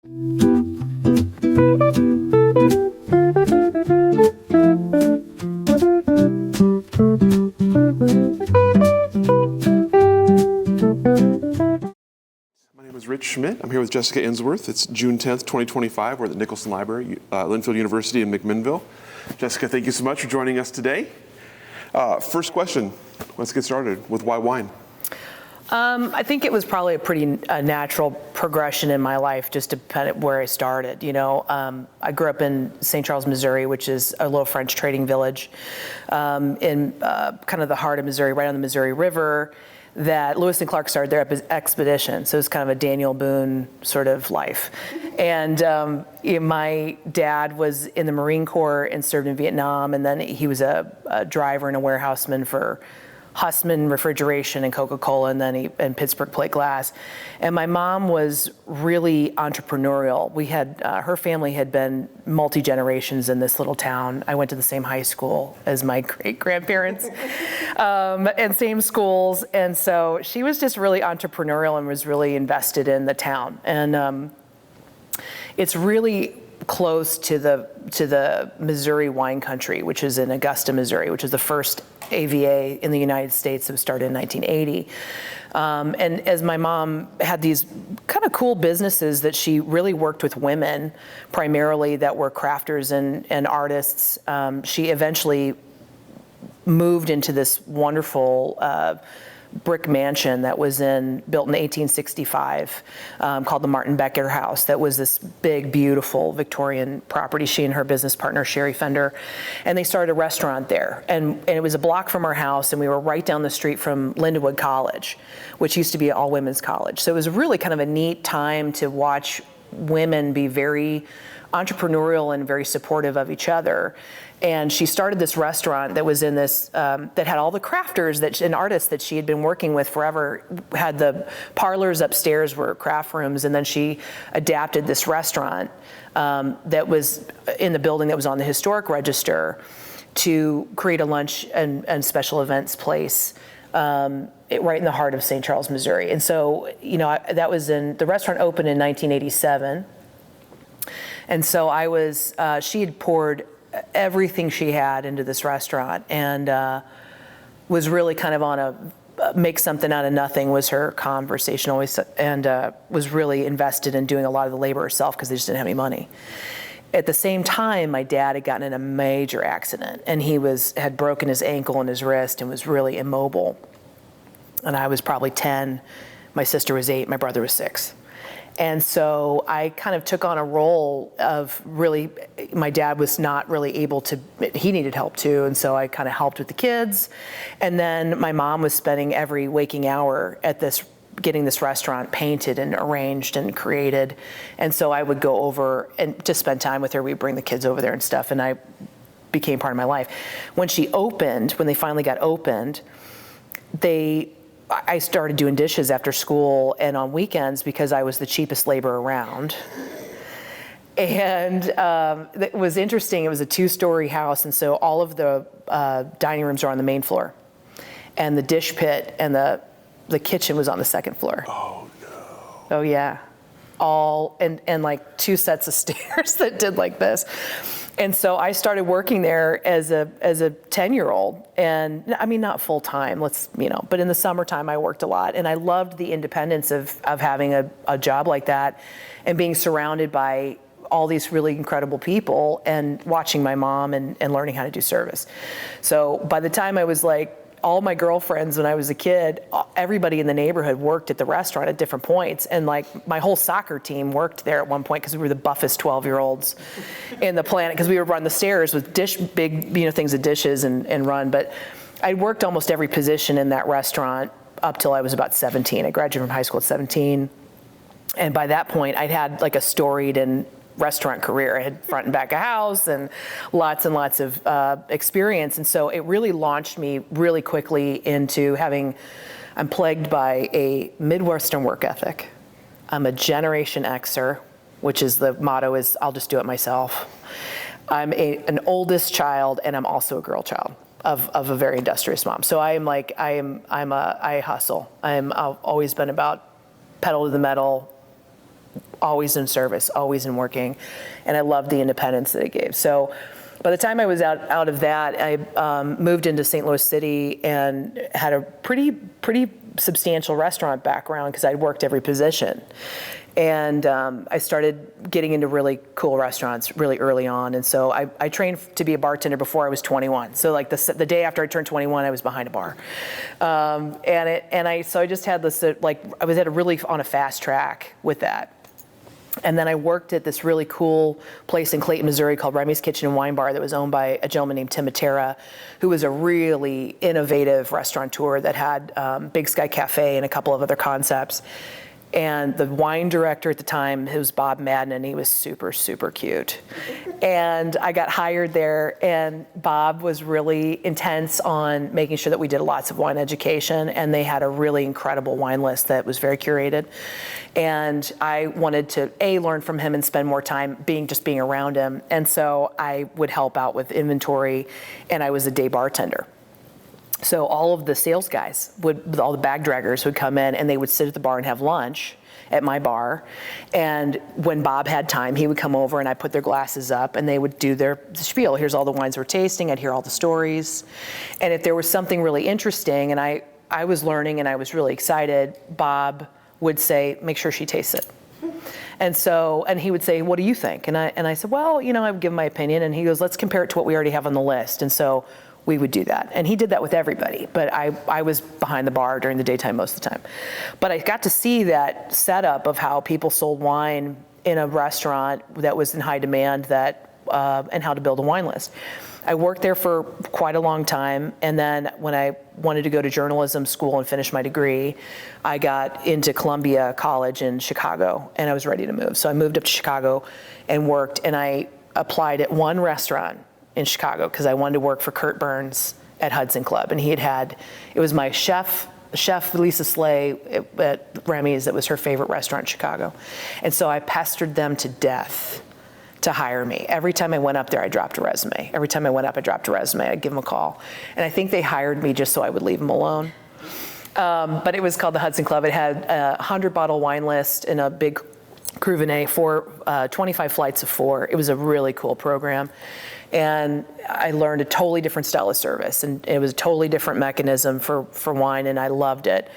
My name is Schmidt. I'm here with Jessica Endsworth. It's June 10th, 2025. We're at the Nicholson Library, Linfield University in McMinnville. Jessica, thank you so much for joining us today. First question, let's get started with why wine? I think it was probably a pretty natural progression in my life, just depending where I started. I grew up in St. Charles, Missouri, which is a little French trading village in kind of the heart of Missouri, right on the Missouri River, that Lewis and Clark started their expedition. So it's kind of a Daniel Boone sort of life. And my dad was in the Marine Corps and served in Vietnam, and then he was a driver and a warehouseman for Hussman Refrigeration and Coca-Cola, and then and Pittsburgh Plate Glass. And my mom was really entrepreneurial. We had, her family had been multi-generations in this little town. I went to the same high school as my great-grandparents, and same schools. And so she was just really entrepreneurial and was really invested in the town. And it's really close to the Missouri wine country, which is in Augusta, Missouri, which is the first AVA in the United States that was started in 1980. And as my mom had these kind of cool businesses that she really worked with women, primarily that were crafters and artists, she eventually moved into this wonderful brick mansion that was built in 1865, called the Martin Becker House. That was this big, beautiful Victorian property. She and her business partner, Sherry Fender, and they started a restaurant there. And it was a block from our house, and we were right down the street from Lindenwood College, which used to be an all-women's college. So it was really kind of a neat time to watch women be very entrepreneurial and very supportive of each other. And she started this restaurant that was in this, that had all the crafters and artists that she had been working with forever. Had the parlors upstairs were craft rooms, and then she adapted this restaurant that was in the building that was on the historic register to create a lunch and special events place right in the heart of St. Charles, Missouri. And so, that was the restaurant opened in 1987. And so she had poured everything she had into this restaurant, and was really kind of on a make something out of nothing was her conversation always, and was really invested in doing a lot of the labor herself because they just didn't have any money. At the same time, my dad had gotten in a major accident, and he had broken his ankle and his wrist and was really immobile. And I was probably 10, my sister was 8, my brother was 6. And so I kind of took on a role of really, my dad was not really able to, he needed help too, and so I kind of helped with the kids. And then my mom was spending every waking hour at getting this restaurant painted and arranged and created. And so I would go over and just spend time with her. We'd bring the kids over there and stuff, and I became part of my life. When they finally got opened, I started doing dishes after school and on weekends because I was the cheapest labor around. And it was interesting. It was a 2-story house, and so all of the dining rooms are on the main floor, and the dish pit and the kitchen was on the second floor. Oh no! Oh yeah, and like 2 sets of stairs that did like this. And so I started working there as a 10-year-old, and I mean, not full time, but in the summertime I worked a lot, and I loved the independence of having a job like that and being surrounded by all these really incredible people and watching my mom and learning how to do service. So by the time I was all my girlfriends when I was a kid, everybody in the neighborhood worked at the restaurant at different points. And my whole soccer team worked there at one point because we were the buffest 12-year-olds in the planet, because we would run the stairs with big things of dishes and run. But I worked almost every position in that restaurant up till I was about 17. I graduated from high school at 17. And by that point, I'd had a storied and restaurant career. I had front and back of house and lots of experience. And so it really launched me really quickly into I'm plagued by a Midwestern work ethic. I'm a Generation Xer, which is the motto is I'll just do it myself. I'm an oldest child, and I'm also a girl child of a very industrious mom. So I hustle. I've always been about pedal to the metal, always in service, always in working, and I loved the independence that it gave. So by the time I was out of that, I moved into St. Louis City and had a pretty substantial restaurant background because I'd worked every position. And I started getting into really cool restaurants really early on. And so I trained to be a bartender before I was 21. So like the day after I turned 21, I was behind a bar. So I just had this, like, I was on a fast track with that. And then I worked at this really cool place in Clayton, Missouri called Remy's Kitchen and Wine Bar that was owned by a gentleman named Tim Matera, who was a really innovative restaurateur that had Big Sky Cafe and a couple of other concepts. And the wine director at the time, it was Bob Madden, and he was super, super cute. And I got hired there, and Bob was really intense on making sure that we did lots of wine education, and they had a really incredible wine list that was very curated. And I wanted to, learn from him and spend more time being around him. And so I would help out with inventory, and I was a day bartender. So all of the sales guys all the bag draggers would come in and they would sit at the bar and have lunch at my bar. And when Bob had time, he would come over and I'd put their glasses up and they would do their spiel. Here's all the wines we're tasting. I'd hear all the stories. And if there was something really interesting and I was learning and I was really excited, Bob would say, make sure she tastes it. And he would say, what do you think? And I said, well, I would give my opinion. And he goes, let's compare it to what we already have on the list. And so we would do that. And he did that with everybody, but I was behind the bar during the daytime most of the time. But I got to see that setup of how people sold wine in a restaurant that was in high demand and how to build a wine list. I worked there for quite a long time, and then when I wanted to go to journalism school and finish my degree, I got into Columbia College in Chicago, and I was ready to move. So I moved up to Chicago and worked, and I applied at one restaurant in Chicago because I wanted to work for Kurt Burns at Hudson Club, and it was my chef Lisa Slay at Remy's, that was her favorite restaurant in Chicago. And so I pestered them to death to hire me. Every time I went up there, I dropped a resume. Every time I went up, I dropped a resume. I'd give them a call. And I think they hired me just so I would leave them alone. But it was called the Hudson Club. It had a 100-bottle wine list and a big Cruvinet, 25 flights of 4. It was a really cool program. And I learned a totally different style of service, and it was a totally different mechanism for wine, and I loved it.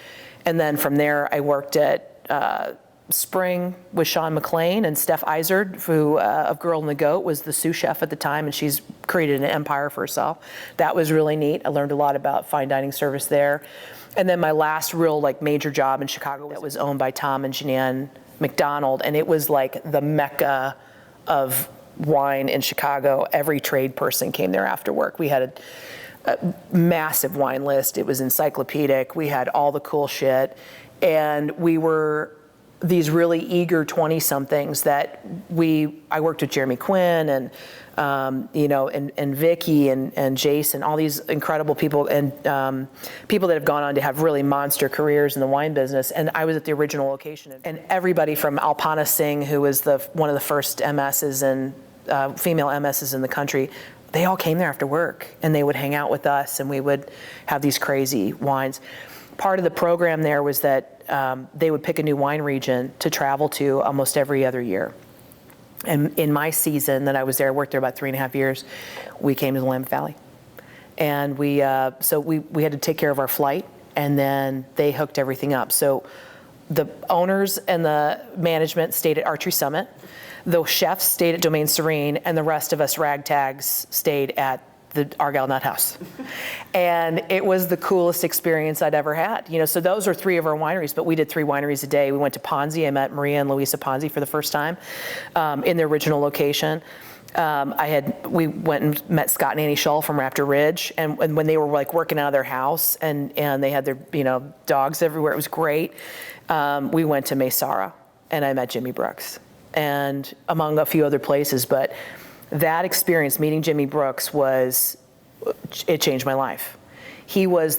And then from there, I worked at Spring with Sean McLean, and Steph Izard, who of Girl and the Goat, was the sous chef at the time, and she's created an empire for herself. That was really neat. I learned a lot about fine dining service there. And then my last real major job in Chicago that was owned by Tom and Jeananne McDonald, and it was like the mecca of wine in Chicago. Every trade person came there after work. We had a massive wine list. It was encyclopedic. We had all the cool shit, and we were these really eager 20-somethings that I worked with Jeremy Quinn and and Vicky and Jason, all these incredible people, and people that have gone on to have really monster careers in the wine business. And I was at the original location, and everybody from Alpana Singh, who was one of the first MSs and female MSs in the country, they all came there after work, and they would hang out with us, and we would have these crazy wines. Part of the program there was that they would pick a new wine region to travel to almost every other year. And in my season that I was there, I worked there about 3.5 years, we came to the Willamette Valley. And we had to take care of our flight, and then they hooked everything up. So the owners and the management stayed at Archery Summit, the chefs stayed at Domaine Serene, and the rest of us ragtags stayed at the Argyle Nut House. And it was the coolest experience I'd ever had. So those are 3 of our wineries, but we did 3 wineries a day. We went to Ponzi. I met Maria and Louisa Ponzi for the first time in their original location. We went and met Scott and Annie Shull from Raptor Ridge, and when they were working out of their house and they had their dogs everywhere, it was great. We went to Maysara, and I met Jimmy Brooks, and among a few other places, but that experience, meeting Jimmy Brooks, it changed my life. He was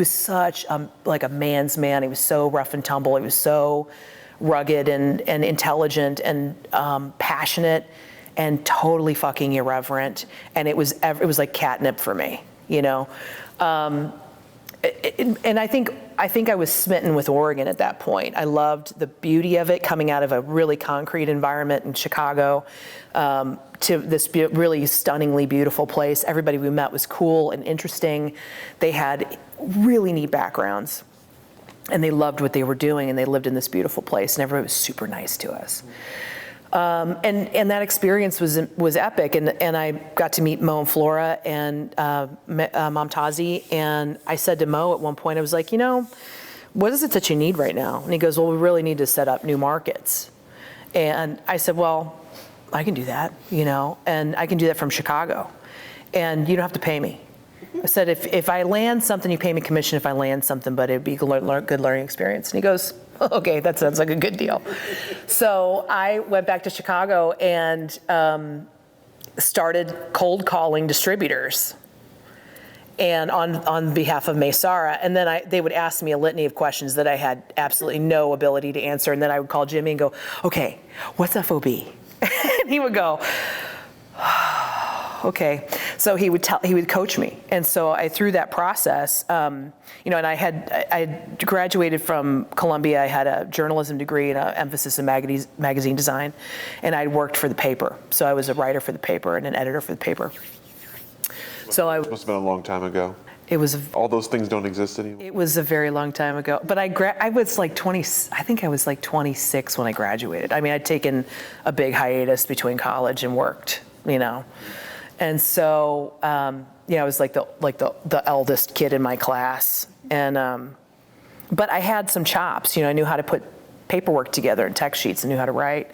such a man's man. He was so rough and tumble. He was so rugged and intelligent and passionate and totally fucking irreverent. And it was like catnip for me, And I think I was smitten with Oregon at that point. I loved the beauty of it, coming out of a really concrete environment in Chicago to this really stunningly beautiful place. Everybody we met was cool and interesting. They had really neat backgrounds, and they loved what they were doing, and they lived in this beautiful place, and everybody was super nice to us. And that experience was epic, and I got to meet Mo and Flora and Momtazi, and I said to Mo at one point, I was like, what is it that you need right now? And he goes, well, we really need to set up new markets. And I said, well, I can do that, and I can do that from Chicago, and you don't have to pay me. I said, if I land something, you pay me commission if I land something, but it'd be a good learning experience. And he goes, okay, that sounds like a good deal. So I went back to Chicago and started cold calling distributors and on behalf of Maysara. And then they would ask me a litany of questions that I had absolutely no ability to answer. And then I would call Jimmy and go, okay, what's FOB? And he would go, okay. So he would coach me. And so through that process, and I had graduated from Columbia. I had a journalism degree and an emphasis in magazine design, and I worked for the paper. So I was a writer for the paper and an editor for the paper. So It must have been a long time ago. It was. All those things don't exist anymore. It was a very long time ago. But I was like 20. I think I was like 26 when I graduated. I mean, I'd taken a big hiatus between college and worked. And so, I was like the eldest kid in my class, and but I had some chops. I knew how to put paperwork together and text sheets, and knew how to write.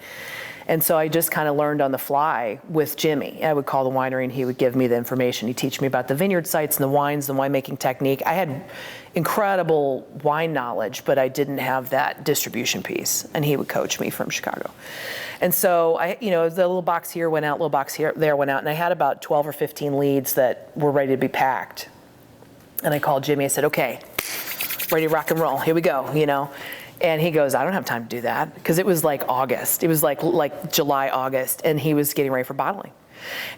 And so I just kind of learned on the fly with Jimmy. I would call the winery, and he would give me the information. He'd teach me about the vineyard sites and the wines, the winemaking technique. I had incredible wine knowledge, but I didn't have that distribution piece, and he would coach me from Chicago. And so the little box here went out, little box there went out, and I had about 12 or 15 leads that were ready to be packed. And I called Jimmy. I said, okay, ready to rock and roll. Here we go, And he goes, I don't have time to do that, because it was like August. It was like July, August, and he was getting ready for bottling.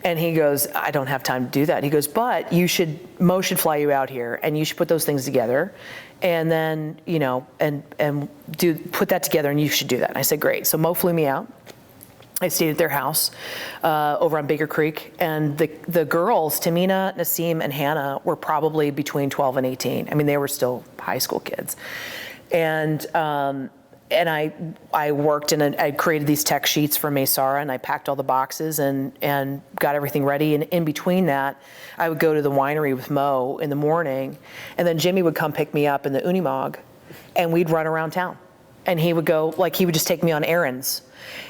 And he goes, I don't have time to do that. He goes, but Mo should fly you out here, and you should put those things together, and then, and put that together, and you should do that. And I said, great. So Mo flew me out. I stayed at their house over on Baker Creek, and the girls, Tamina, Nasim, and Hannah, were probably between 12 and 18. I mean, they were still high school kids. And I worked and I created these tech sheets for Maysara, and I packed all the boxes and got everything ready. And in between that, I would go to the winery with Mo in the morning, and then Jimmy would come pick me up in the Unimog, and we'd run around town. And he would he would just take me on errands.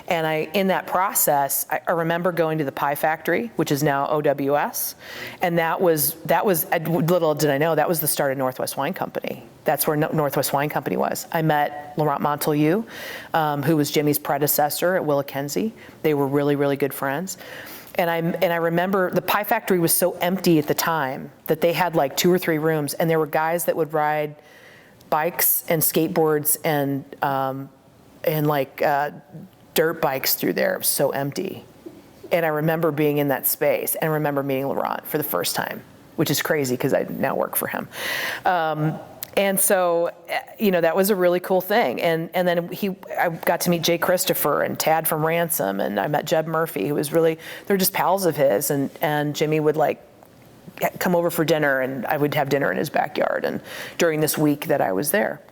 And in that process, I remember going to the pie factory, which is now OWS, and that was little did I know, that was the start of Northwest Wine Company. That's where Northwest Wine Company was. I met Laurent Montelieu, who was Jimmy's predecessor at Willackenzie. They were really, really good friends. And I remember the pie factory was so empty at the time that they had like 2 or 3 rooms, and there were guys that would ride bikes and skateboards and dirt bikes through there. It was so empty. And I remember being in that space, and I remember meeting Laurent for the first time, which is crazy because I now work for him. And so, that was a really cool thing. And then I got to meet Jay Christopher and Tad from Ransom, and I met Jeb Murphy, who was they're just pals of his. And Jimmy would come over for dinner, and I would have dinner in his backyard, and during this week that I was there.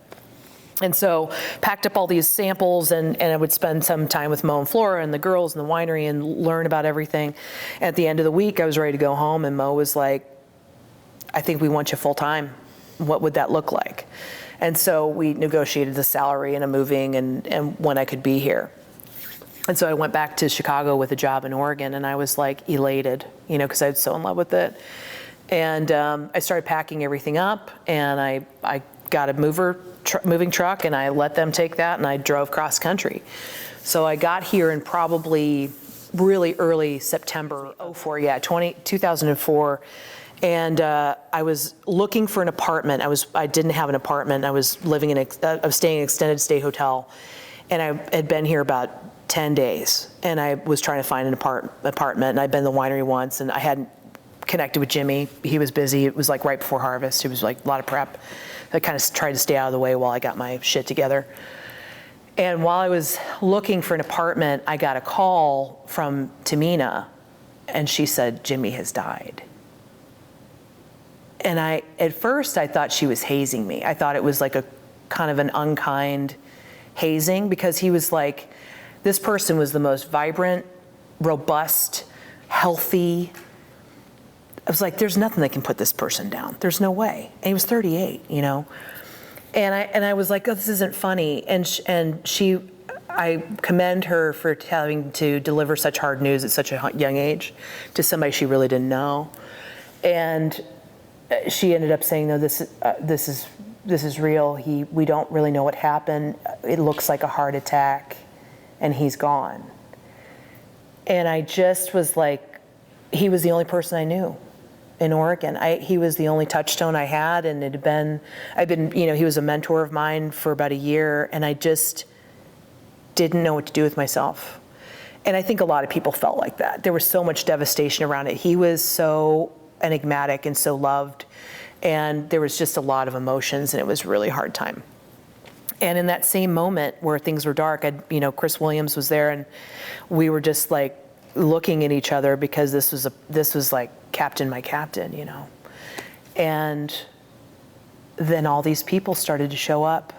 And so packed up all these samples, and I would spend some time with Mo and Flora and the girls in the winery and learn about everything. At the end of the week, I was ready to go home, and Mo was like, I think we want you full time. What would that look like? And so we negotiated the salary and a moving and when I could be here. And so I went back to Chicago with a job in Oregon, and I was elated, because I was so in love with it. And I started packing everything up, and I got a moving truck, and I let them take that, and I drove cross country. So I got here in probably really early September 2004. And I was looking for an apartment. I didn't have an apartment. I was staying in an extended stay hotel, and I had been here about 10 days, and I was trying to find an apartment, and I'd been to the winery once, and I hadn't connected with Jimmy. He was busy. It was like right before harvest. It was like a lot of prep. I kind of tried to stay out of the way while I got my shit together. And while I was looking for an apartment, I got a call from Tamina, and she said, Jimmy has died. And at first I thought she was hazing me. I thought it was like a kind of an unkind hazing, because he was like, this person was the most vibrant, robust, healthy. I was like, there's nothing that can put this person down. There's no way. And he was 38, you know? And I was like, oh, this isn't funny. And I commend her for having to deliver such hard news at such a young age to somebody she really didn't know. And she ended up saying, no, this is real. We don't really know what happened. It looks like a heart attack, and he's gone. And I just was like, he was the only person I knew in Oregon. He was the only touchstone I had, and he was a mentor of mine for about a year, and I just didn't know what to do with myself. And I think a lot of people felt like that. There was so much devastation around it. He was so enigmatic and so loved, and there was just a lot of emotions, and it was a really hard time. And in that same moment where things were dark, Chris Williams was there, and we were just like looking at each other, because this was like captain, my captain, you know. And then all these people started to show up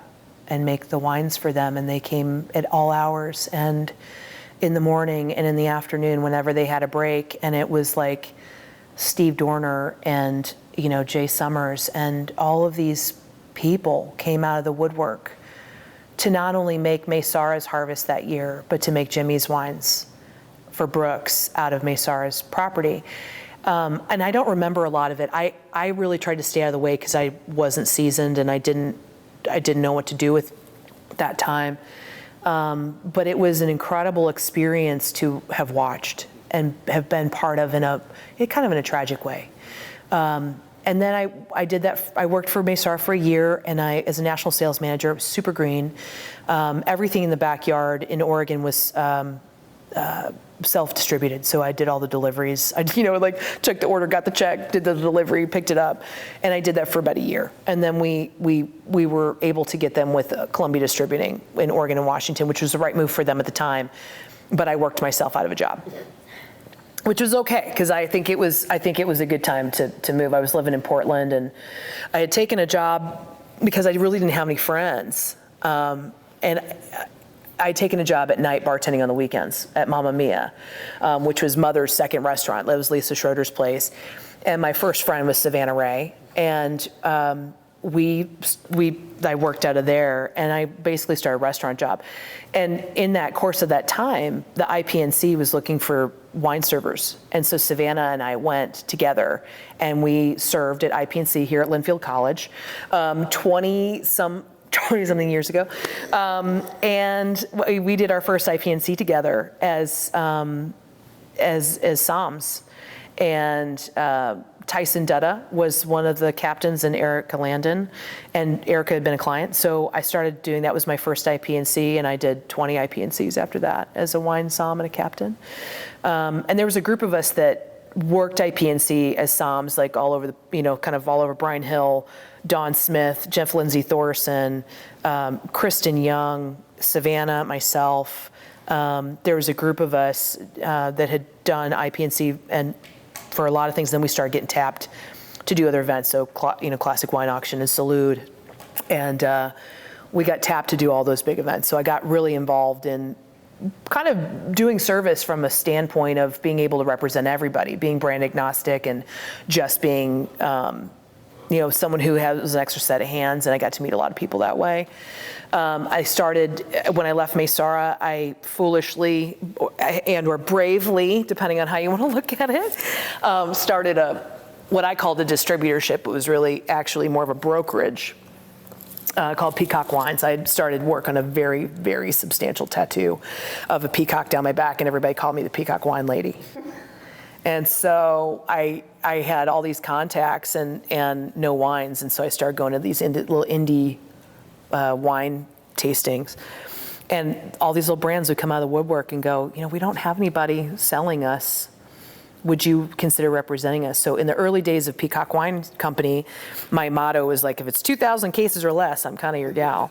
and make the wines for them, and they came at all hours, and in the morning and in the afternoon whenever they had a break. And it was like Steve Dorner and Jay Summers and all of these people came out of the woodwork to not only make Maysara's harvest that year, but to make Jimmy's wines for Brooks out of Maysara's property. And I don't remember a lot of it. I really tried to stay out of the way because I wasn't seasoned, and I didn't know what to do with that time. But it was an incredible experience to have watched and have been part of in a tragic way. And then I did that. I worked for Maysara for a year, and as a national sales manager, it was super green. Everything in the backyard in Oregon was self-distributed, so I did all the deliveries. I took the order, got the check, did the delivery, picked it up, and I did that for about a year. And then we were able to get them with Columbia Distributing in Oregon and Washington, which was the right move for them at the time. But I worked myself out of a job, which was okay, because I think it was a good time to move. I was living in Portland, and I had taken a job because I really didn't have any friends. And I had taken a job at night bartending on the weekends at Mamma Mia, which was Mother's second restaurant. It was Lisa Schroeder's place. And my first friend was Savannah Ray. And I worked out of there, and I basically started a restaurant job. And in that course of that time, the IPNC was looking for wine servers. And so Savannah and I went together, and we served at IPNC here at Linfield College, 20-something years ago. And we did our first IPNC together as SOMs. And Tyson Dutta was one of the captains, and Erica Landon, and Erica had been a client. So I started doing, that was my first IPNC, and I did 20 IPNCs after that as a wine som and a captain. And there was a group of us that worked IPNC as SOMs, like all over all over Bryan Hill, Dawn Smith, Jeff Lindsay Thorson, Kristen Young, Savannah, myself. There was a group of us that had done IPNC and for a lot of things. Then we started getting tapped to do other events, so Classic Wine Auction and Salud, and we got tapped to do all those big events. So I got really involved in kind of doing service from a standpoint of being able to represent everybody, being brand agnostic, and just being someone who has an extra set of hands, and I got to meet a lot of people that way. I started, when I left Maysara, I foolishly or bravely, depending on how you want to look at it, started what I called a distributorship. It was really actually more of a brokerage called Peacock Wines. I had started work on a very, very substantial tattoo of a peacock down my back, and everybody called me the Peacock Wine Lady. And so I had all these contacts and no wines, and so I started going to these little indie wine tastings, and all these little brands would come out of the woodwork and go, we don't have anybody selling us would you consider representing us? So in the early days of Peacock Wine Company, my motto was like, if it's 2,000 cases or less, I'm kind of your gal.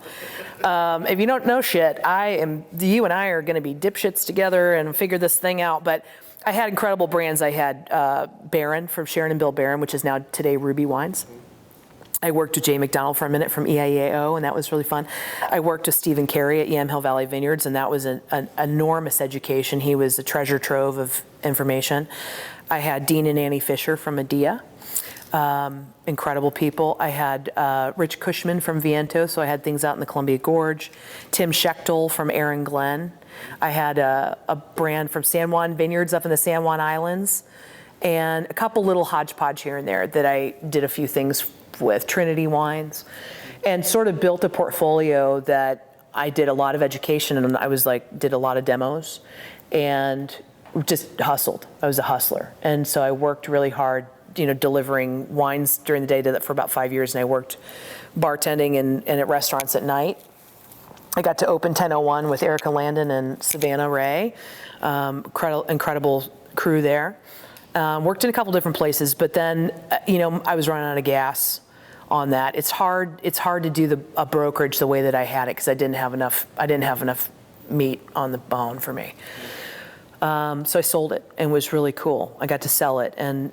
If you don't know shit, you and I are going to be dipshits together and figure this thing out. But I had incredible brands. I had Barron from Sharon and Bill Barron, which is now today Ruby Wines. I worked with Jay McDonald for a minute from EIEAO, and that was really fun. I worked with Stephen Carey at Yamhill Valley Vineyards, and that was an enormous education. He was a treasure trove of information. I had Dean and Annie Fisher from Medea, incredible people. I had Rich Cushman from Viento, so I had things out in the Columbia Gorge. Tim Schechtel from Aaron Glen. I had a brand from San Juan Vineyards up in the San Juan Islands, and a couple little hodgepodge here and there that I did a few things with Trinity Wines, and sort of built a portfolio that I did a lot of education, and I was like, did a lot of demos and just hustled. I was a hustler. And so I worked really hard, delivering wines during the day. Did that for about 5 years, and I worked bartending and at restaurants at night. I got to open 1001 with Erica Landon and Savannah Ray, incredible crew there. Worked in a couple different places, but then, I was running out of gas on that. It's hard to do a brokerage the way that I had it because I didn't have enough meat on the bone for me. So I sold it, and it was really cool. I got to sell it and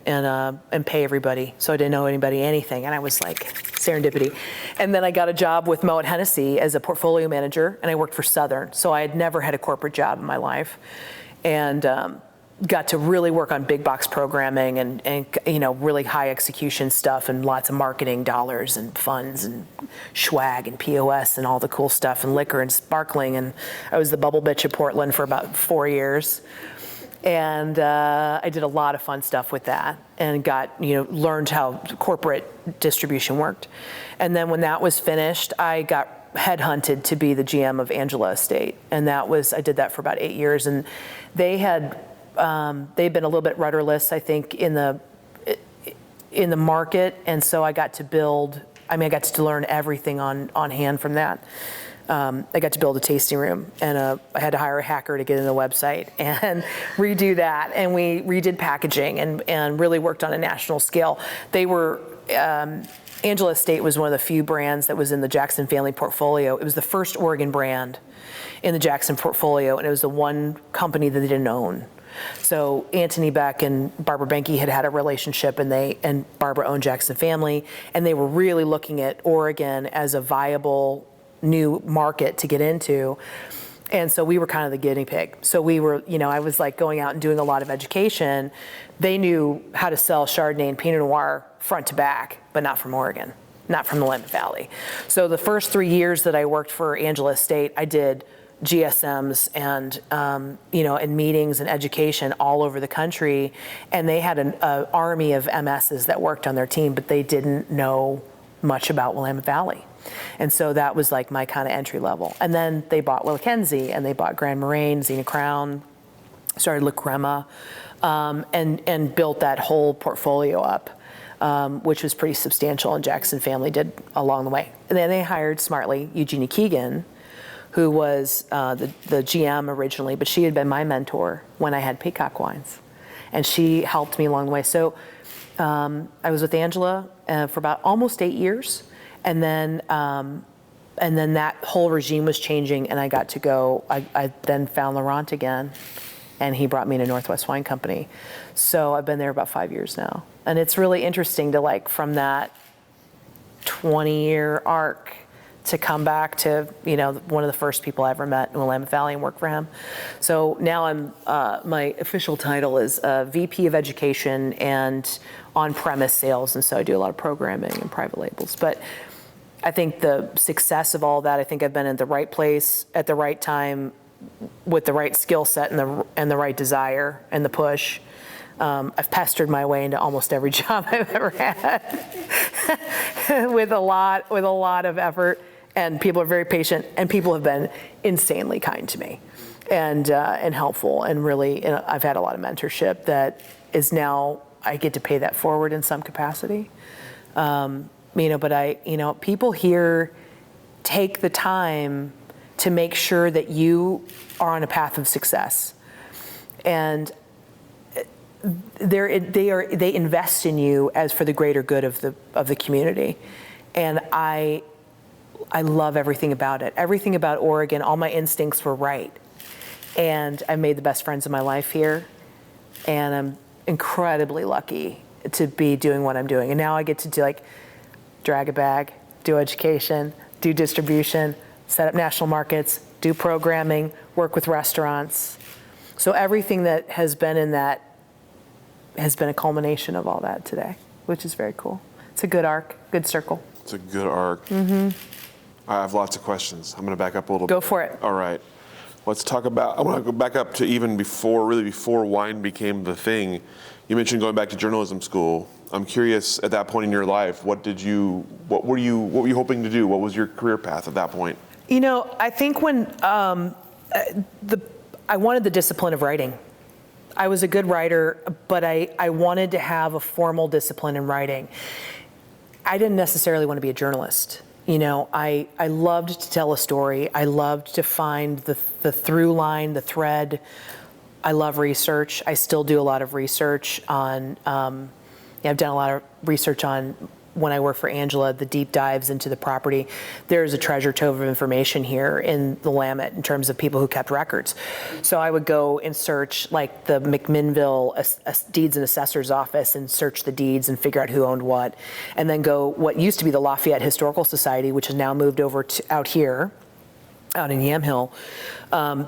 pay everybody. So I didn't owe anybody anything, and I was like, serendipity. And then I got a job with Moet Hennessy as a portfolio manager, and I worked for Southern. So I had never had a corporate job in my life, and got to really work on big box programming and really high execution stuff and lots of marketing dollars and funds and swag and POS and all the cool stuff and liquor and sparkling. And I was the bubble bitch of Portland for about 4 years. And I did a lot of fun stuff with that and learned how corporate distribution worked. And then when that was finished, I got headhunted to be the GM of Angela Estate. And I did that for about 8 years. And they'd been a little bit rudderless, I think, in the market, and so I got to learn everything on hand from that. I got to build a tasting room, and I had to hire a hacker to get in the website and redo that, and we redid packaging and really worked on a national scale. Angela Estate was one of the few brands that was in the Jackson family portfolio. It was the first Oregon brand in the Jackson portfolio, and it was the one company that they didn't own. So Anthony Beck and Barbara Benke had a relationship, and Barbara owned Jackson Family, and they were really looking at Oregon as a viable new market to get into. And so we were kind of the guinea pig. So we were, I was like going out and doing a lot of education. They knew how to sell Chardonnay and Pinot Noir front to back, but not from Oregon, not from the Willamette Valley. So the first 3 years that I worked for Angela Estate, I did GSMs and and meetings and education all over the country, and they had an army of MSs that worked on their team, but they didn't know much about Willamette Valley, and so that was like my kind of entry level. And then they bought Wilkenzie, and they bought Grand Moraine, Zena Crown, started La Crema, and built that whole portfolio up, which was pretty substantial, and Jackson Family did along the way. And then they hired smartly Eugenie Keegan, who was the GM originally, but she had been my mentor when I had Peacock Wines, and she helped me along the way. So I was with Angela for about almost 8 years, and then that whole regime was changing, and I got to go. I then found Laurent again, and he brought me to Northwest Wine Company. So I've been there about 5 years now, and it's really interesting to from that 20-year arc to come back to, one of the first people I ever met in Willamette Valley and work for him. So now I'm, my official title is VP of Education and on-premise sales, and so I do a lot of programming and private labels. But I think the success of all that, I think I've been at the right place at the right time with the right skill set and the right desire and the push. I've pestered my way into almost every job I've ever had with a lot of effort. And people are very patient, and people have been insanely kind to me, and helpful, and really, I've had a lot of mentorship that is now I get to pay that forward in some capacity. But people here take the time to make sure that you are on a path of success, and they invest in you as for the greater good of the community. And I love everything about it. Everything about Oregon, all my instincts were right. And I made the best friends of my life here. And I'm incredibly lucky to be doing what I'm doing. And now I get to do, like, drag a bag, do education, do distribution, set up national markets, do programming, work with restaurants. So everything that has been in that has been a culmination of all that today, which is very cool. It's a good arc, good circle. It's a good arc. Mm-hmm. I have lots of questions. I'm going to back up a little bit. Go for it. All right. Let's talk about, I want to go back up to even before wine became the thing. You mentioned going back to journalism school. I'm curious, at that point in your life, what were you hoping to do? What was your career path at that point? You know, I think when I wanted the discipline of writing. I was a good writer, but I wanted to have a formal discipline in writing. I didn't necessarily want to be a journalist. You know, I loved to tell a story. I loved to find the through line, the thread. I love research. I still do a lot of research on, I've done a lot of research on, when I work for Angela, the deep dives into the property. There's a treasure trove of information here in the Willamette in terms of people who kept records. So I would go and search, like, the McMinnville Deeds and Assessor's Office and search the deeds and figure out who owned what. And then go what used to be the Lafayette Historical Society, which has now moved over to out here, out in Yamhill.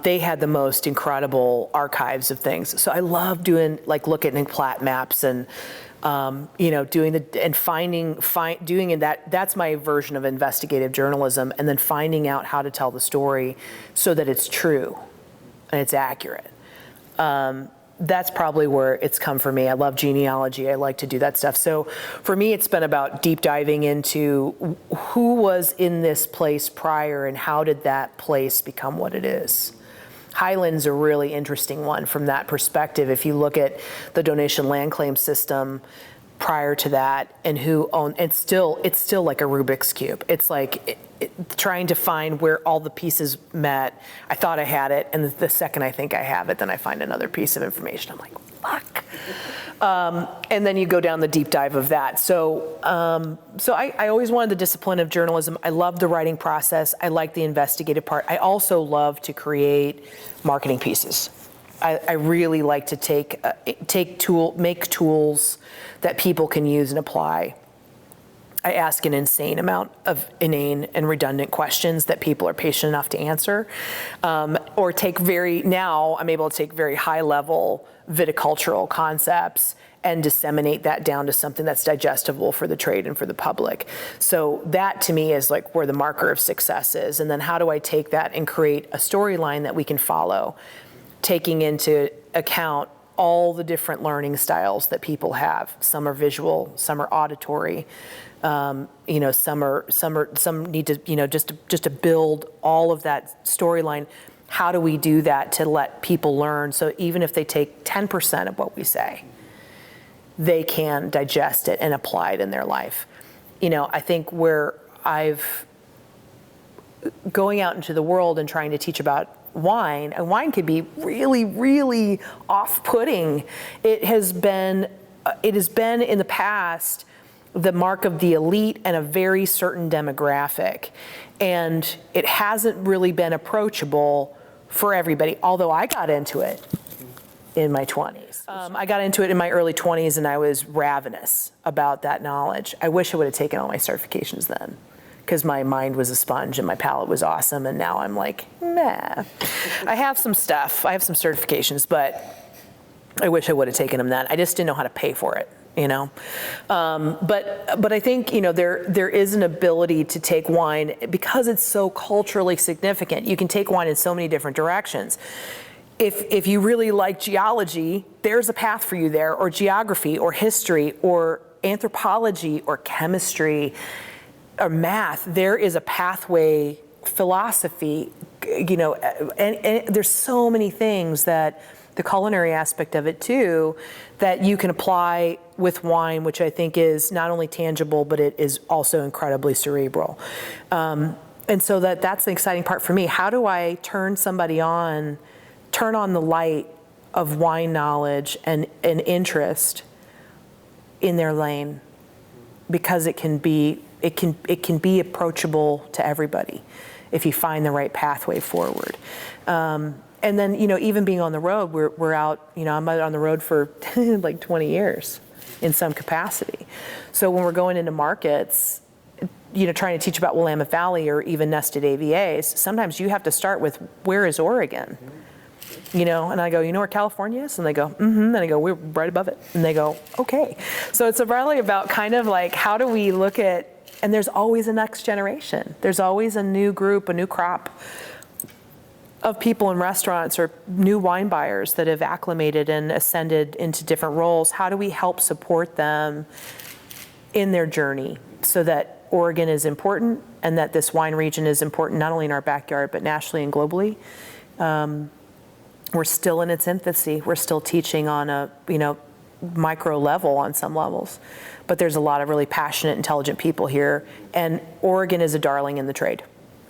They had the most incredible archives of things. So I love doing, like, looking at plat maps and doing that's my version of investigative journalism, and then finding out how to tell the story so that it's true and it's accurate. That's probably where it's come for me. I love genealogy. I like to do that stuff. So for me, it's been about deep diving into who was in this place prior and how did that place become what it is. Highland's a really interesting one from that perspective. If you look at the donation land claim system prior to that and who owned, it's still like a Rubik's Cube. It's like trying to find where all the pieces met. I thought I had it, and the second I think I have it, then I find another piece of information. I'm like, fuck. And then you go down the deep dive of that. So I always wanted the discipline of journalism. I love the writing process. I like the investigative part. I also love to create marketing pieces. I really like to make tools that people can use and apply. I ask an insane amount of inane and redundant questions that people are patient enough to answer, now I'm able to take very high level viticultural concepts and disseminate that down to something that's digestible for the trade and for the public. So that to me is like where the marker of success is. And then how do I take that and create a storyline that we can follow, taking into account all the different learning styles that people have. Some are visual, some are auditory. Some need to, just to build all of that storyline. How do we do that to let people learn? So even if they take 10% of what we say, they can digest it and apply it in their life. I think where going out into the world and trying to teach about wine, and wine could be really, really off-putting. It has been in the past the mark of the elite and a very certain demographic. And it hasn't really been approachable for everybody, although I got into it in my 20s. I got into it in my early 20s and I was ravenous about that knowledge. I wish I would have taken all my certifications then, because my mind was a sponge and my palate was awesome, and now I'm like, meh. I have some stuff, I have some certifications, but I wish I would have taken them then. I just didn't know how to pay for it. But I think there is an ability to take wine because it's so culturally significant. You can take wine in so many different directions. If you really like geology, there's a path for you there, or geography, or history, or anthropology, or chemistry, or math. There is a pathway, philosophy, and there's so many things that. The culinary aspect of it too, that you can apply with wine, which I think is not only tangible, but it is also incredibly cerebral. And so that's the exciting part for me. How do I turn on the light of wine knowledge and interest in their lane, because it can be approachable to everybody if you find the right pathway forward. And then, even being on the road, we're out, I'm out on the road for like 20 years in some capacity. So when we're going into markets, trying to teach about Willamette Valley or even nested AVAs, sometimes you have to start with, where is Oregon? And I go, where California is? And they go, mm-hmm. And I go, we're right above it. And they go, okay. So it's really about kind of like, how do we look at, and there's always a next generation. There's always a new group, a new crop of people in restaurants or new wine buyers that have acclimated and ascended into different roles. How do we help support them in their journey so that Oregon is important and that this wine region is important, not only in our backyard, but nationally and globally? We're still in its infancy. We're still teaching on a, micro level on some levels, but there's a lot of really passionate, intelligent people here, and Oregon is a darling in the trade.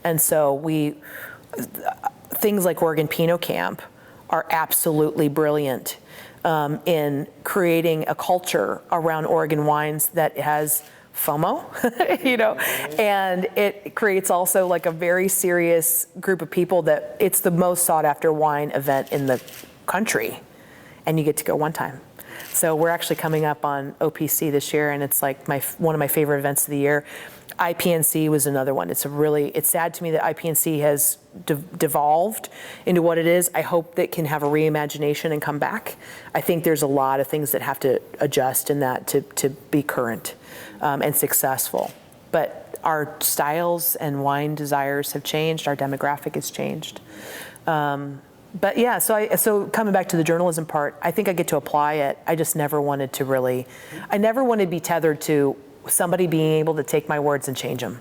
And so things like Oregon Pinot Camp are absolutely brilliant in creating a culture around Oregon wines that has FOMO, and it creates also like a very serious group of people that it's the most sought after wine event in the country, and you get to go one time. So we're actually coming up on OPC this year, and it's like one of my favorite events of the year. IPNC was another one. It's sad to me that IPNC has devolved into what it is. I hope that it can have a reimagination and come back. I think there's a lot of things that have to adjust in that to be current and successful. But our styles and wine desires have changed. Our demographic has changed. But yeah, so coming back to the journalism part, I think I get to apply it. I just never wanted to I never wanted to be tethered to somebody being able to take my words and change them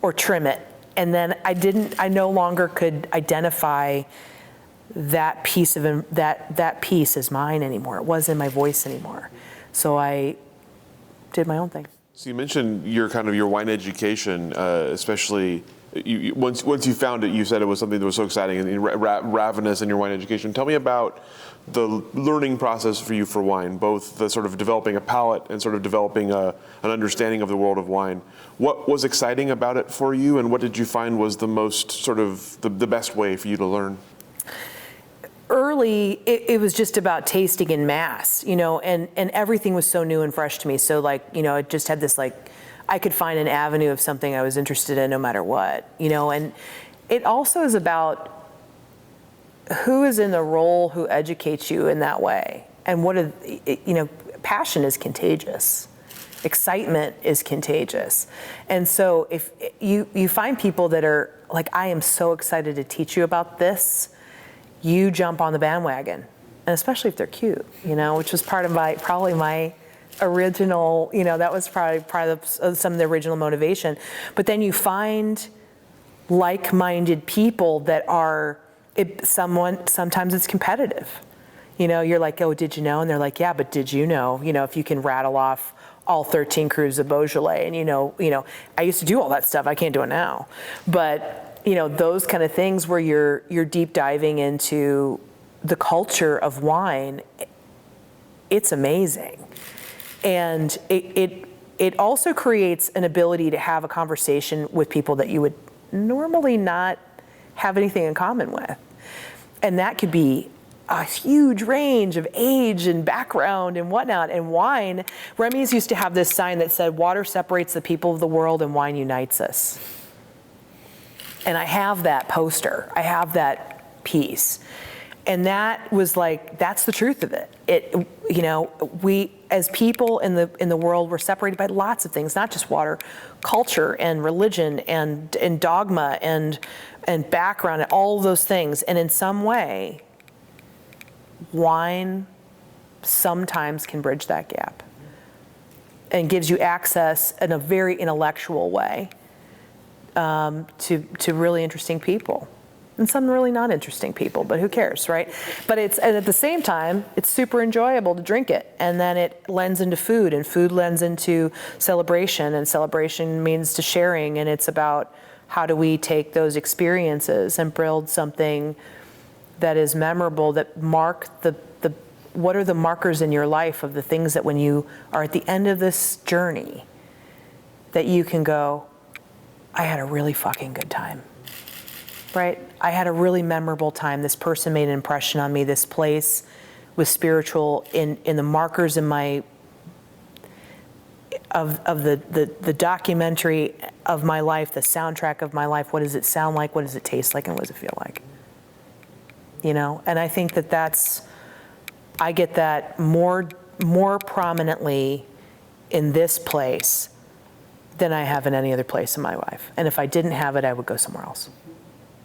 or trim it. And then I no longer could identify that piece that piece as mine anymore. It wasn't my voice anymore. So I did my own thing. So you mentioned your wine education, especially once you found it, you said it was something that was so exciting and ravenous in your wine education. Tell me about the learning process for you for wine, both the sort of developing a palate and sort of developing an understanding of the world of wine. What was exciting about it for you, and what did you find was the most sort of the best way for you to learn? Early, it was just about tasting in mass, and everything was so new and fresh to me. So it just had this I could find an avenue of something I was interested in no matter what, and it also is about who is in the role who educates you in that way. And passion is contagious. Excitement is contagious. And so if you find people that are like, I am so excited to teach you about this, you jump on the bandwagon, and especially if they're cute, which was part of probably my original, that was probably part of some of the original motivation. But then you find like-minded people that are, sometimes it's competitive. You're like, oh, did you know? And they're like, yeah, but did you know? If you can rattle off all 13 crus of Beaujolais, and I used to do all that stuff. I can't do it now. But, those kind of things where you're deep diving into the culture of wine, it's amazing. And it also creates an ability to have a conversation with people that you would normally not have anything in common with. And that could be a huge range of age and background and whatnot. And wine, Remy's used to have this sign that said, water separates the people of the world and wine unites us. And I have that poster. I have that piece. And that was that's the truth of it. We as people in the world, we're separated by lots of things, not just water, culture and religion and dogma and background and all of those things. And in some way, wine sometimes can bridge that gap and gives you access in a very intellectual way to really interesting people. And some really not interesting people, but who cares, right? But and at the same time, it's super enjoyable to drink it. And then it lends into food, and food lends into celebration, and celebration means to sharing. And it's about how do we take those experiences and build something that is memorable, that mark what are the markers in your life of the things that when you are at the end of this journey, that you can go, I had a really fucking good time, right? I had a really memorable time. This person made an impression on me. This place was spiritual in the markers in my, of the documentary of my life, the soundtrack of my life. What does it sound like? What does it taste like? And what does it feel like? You know, and I think I get that more prominently in this place than I have in any other place in my life. And if I didn't have it, I would go somewhere else,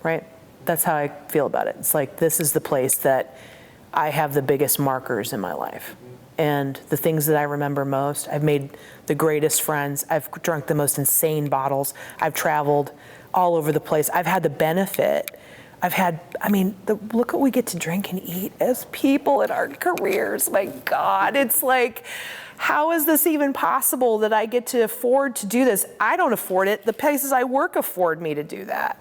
right? That's how I feel about it. It's like, this is the place that I have the biggest markers in my life. And the things that I remember most, I've made the greatest friends. I've drunk the most insane bottles. I've traveled all over the place. I've had the benefit. Look what we get to drink and eat as people in our careers. My God, it's like, how is this even possible that I get to afford to do this? I don't afford it. The places I work afford me to do that.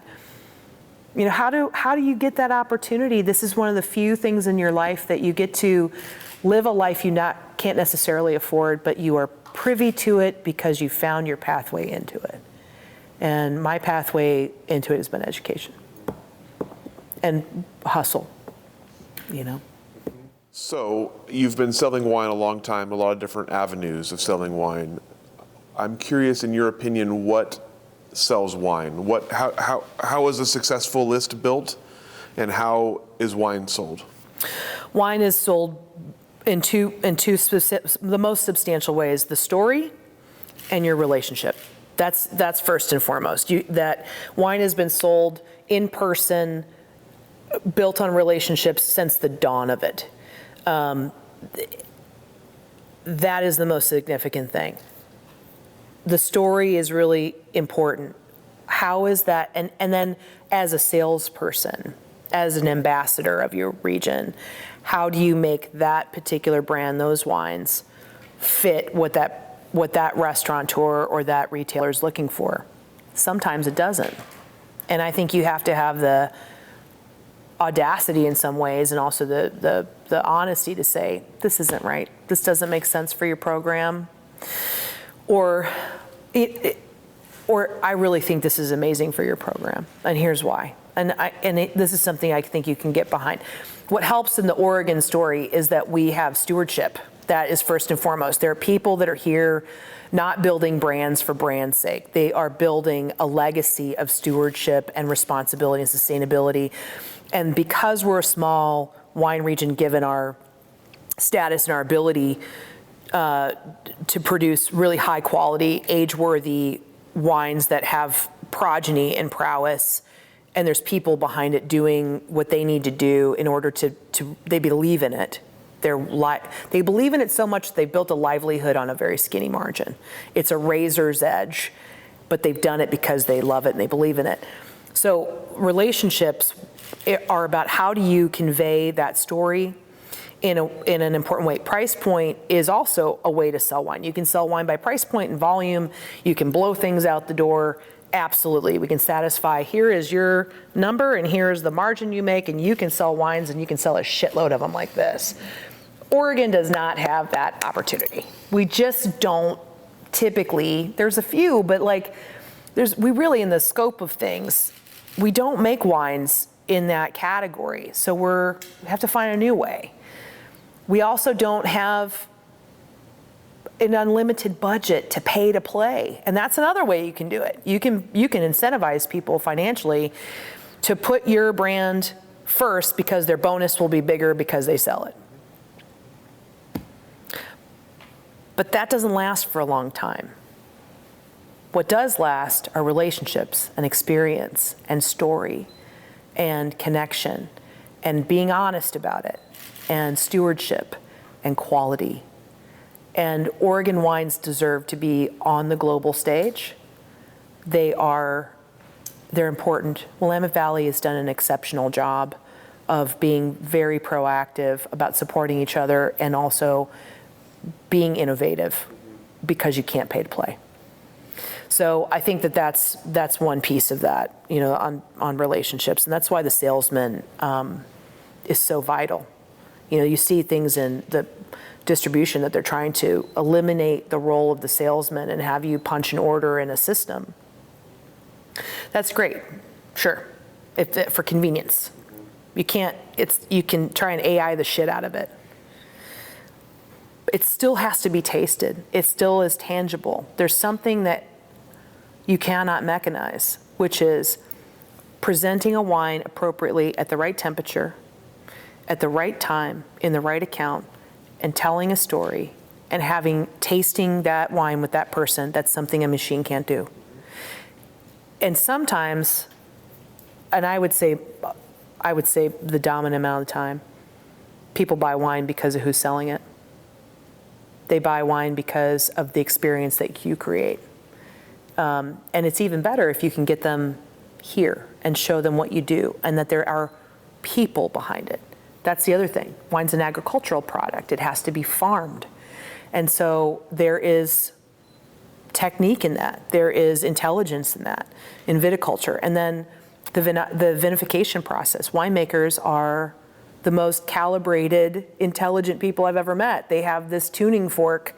You know, how do you get that opportunity? This is one of the few things in your life that you get to live a life you can't necessarily afford, but you are privy to it because you found your pathway into it. And my pathway into it has been education and hustle, you know. So you've been selling wine a long time, a lot of different avenues of selling wine. I'm curious, in your opinion, what sells wine? How is a successful list built, and how is wine sold? Wine is sold in two specific, the most substantial ways: the story and your relationship. That's first and foremost. That wine has been sold in person, built on relationships since the dawn of it. That is the most significant thing. The story is really important. How is that? And then as a salesperson, as an ambassador of your region, how do you make that particular brand, those wines, fit what that restaurateur or that retailer is looking for? Sometimes it doesn't. And I think you have to have the audacity in some ways, and also the honesty to say, this isn't right. This doesn't make sense for your program. Or I really think this is amazing for your program, and here's why. This is something I think you can get behind. What helps in the Oregon story is that we have stewardship. That is first and foremost. There are people that are here not building brands for brand's sake. They are building a legacy of stewardship and responsibility and sustainability. And because we're a small wine region, given our status and our ability to produce really high quality, age-worthy wines that have progeny and prowess, and there's people behind it doing what they need to do in order to they believe in it. They believe in it so much they built a livelihood on a very skinny margin. It's a razor's edge, but they've done it because they love it and they believe in it. So relationships are about how do you convey that story in an important way. Price point is also a way to sell wine. You can sell wine by price point and volume. You can blow things out the door. Absolutely. We can satisfy, here is your number and here's the margin you make, and you can sell wines and you can sell a shitload of them like this. Oregon does not have that opportunity. We just don't typically. There's a few, but we really, in the scope of things, we don't make wines in that category. So we have to find a new way. We also don't have an unlimited budget to pay to play. And that's another way you can do it. You can incentivize people financially to put your brand first because their bonus will be bigger because they sell it. But that doesn't last for a long time. What does last are relationships and experience and story and connection and being honest about it and stewardship and quality. And Oregon wines deserve to be on the global stage. They're important. Willamette Valley has done an exceptional job of being very proactive about supporting each other and also being innovative because you can't pay to play. So I think that's one piece of that, on relationships, and that's why the salesman is so vital. You see things in the distribution that they're trying to eliminate the role of the salesman and have you punch an order in a system. That's great, sure, for convenience. You can try and AI the shit out of it. It still has to be tasted. It still is tangible. There's something that you cannot mechanize, which is presenting a wine appropriately at the right temperature, at the right time, in the right account, and telling a story and tasting that wine with that person. That's something a machine can't do. And sometimes, and I would say the dominant amount of the time, people buy wine because of who's selling it. They buy wine because of the experience that you create. And it's even better if you can get them here and show them what you do and that there are people behind it. That's the other thing. Wine's an agricultural product. It has to be farmed. And so there is technique in that. There is intelligence in that, in viticulture. And then the vinification process. Winemakers are the most calibrated, intelligent people I've ever met. They have this tuning fork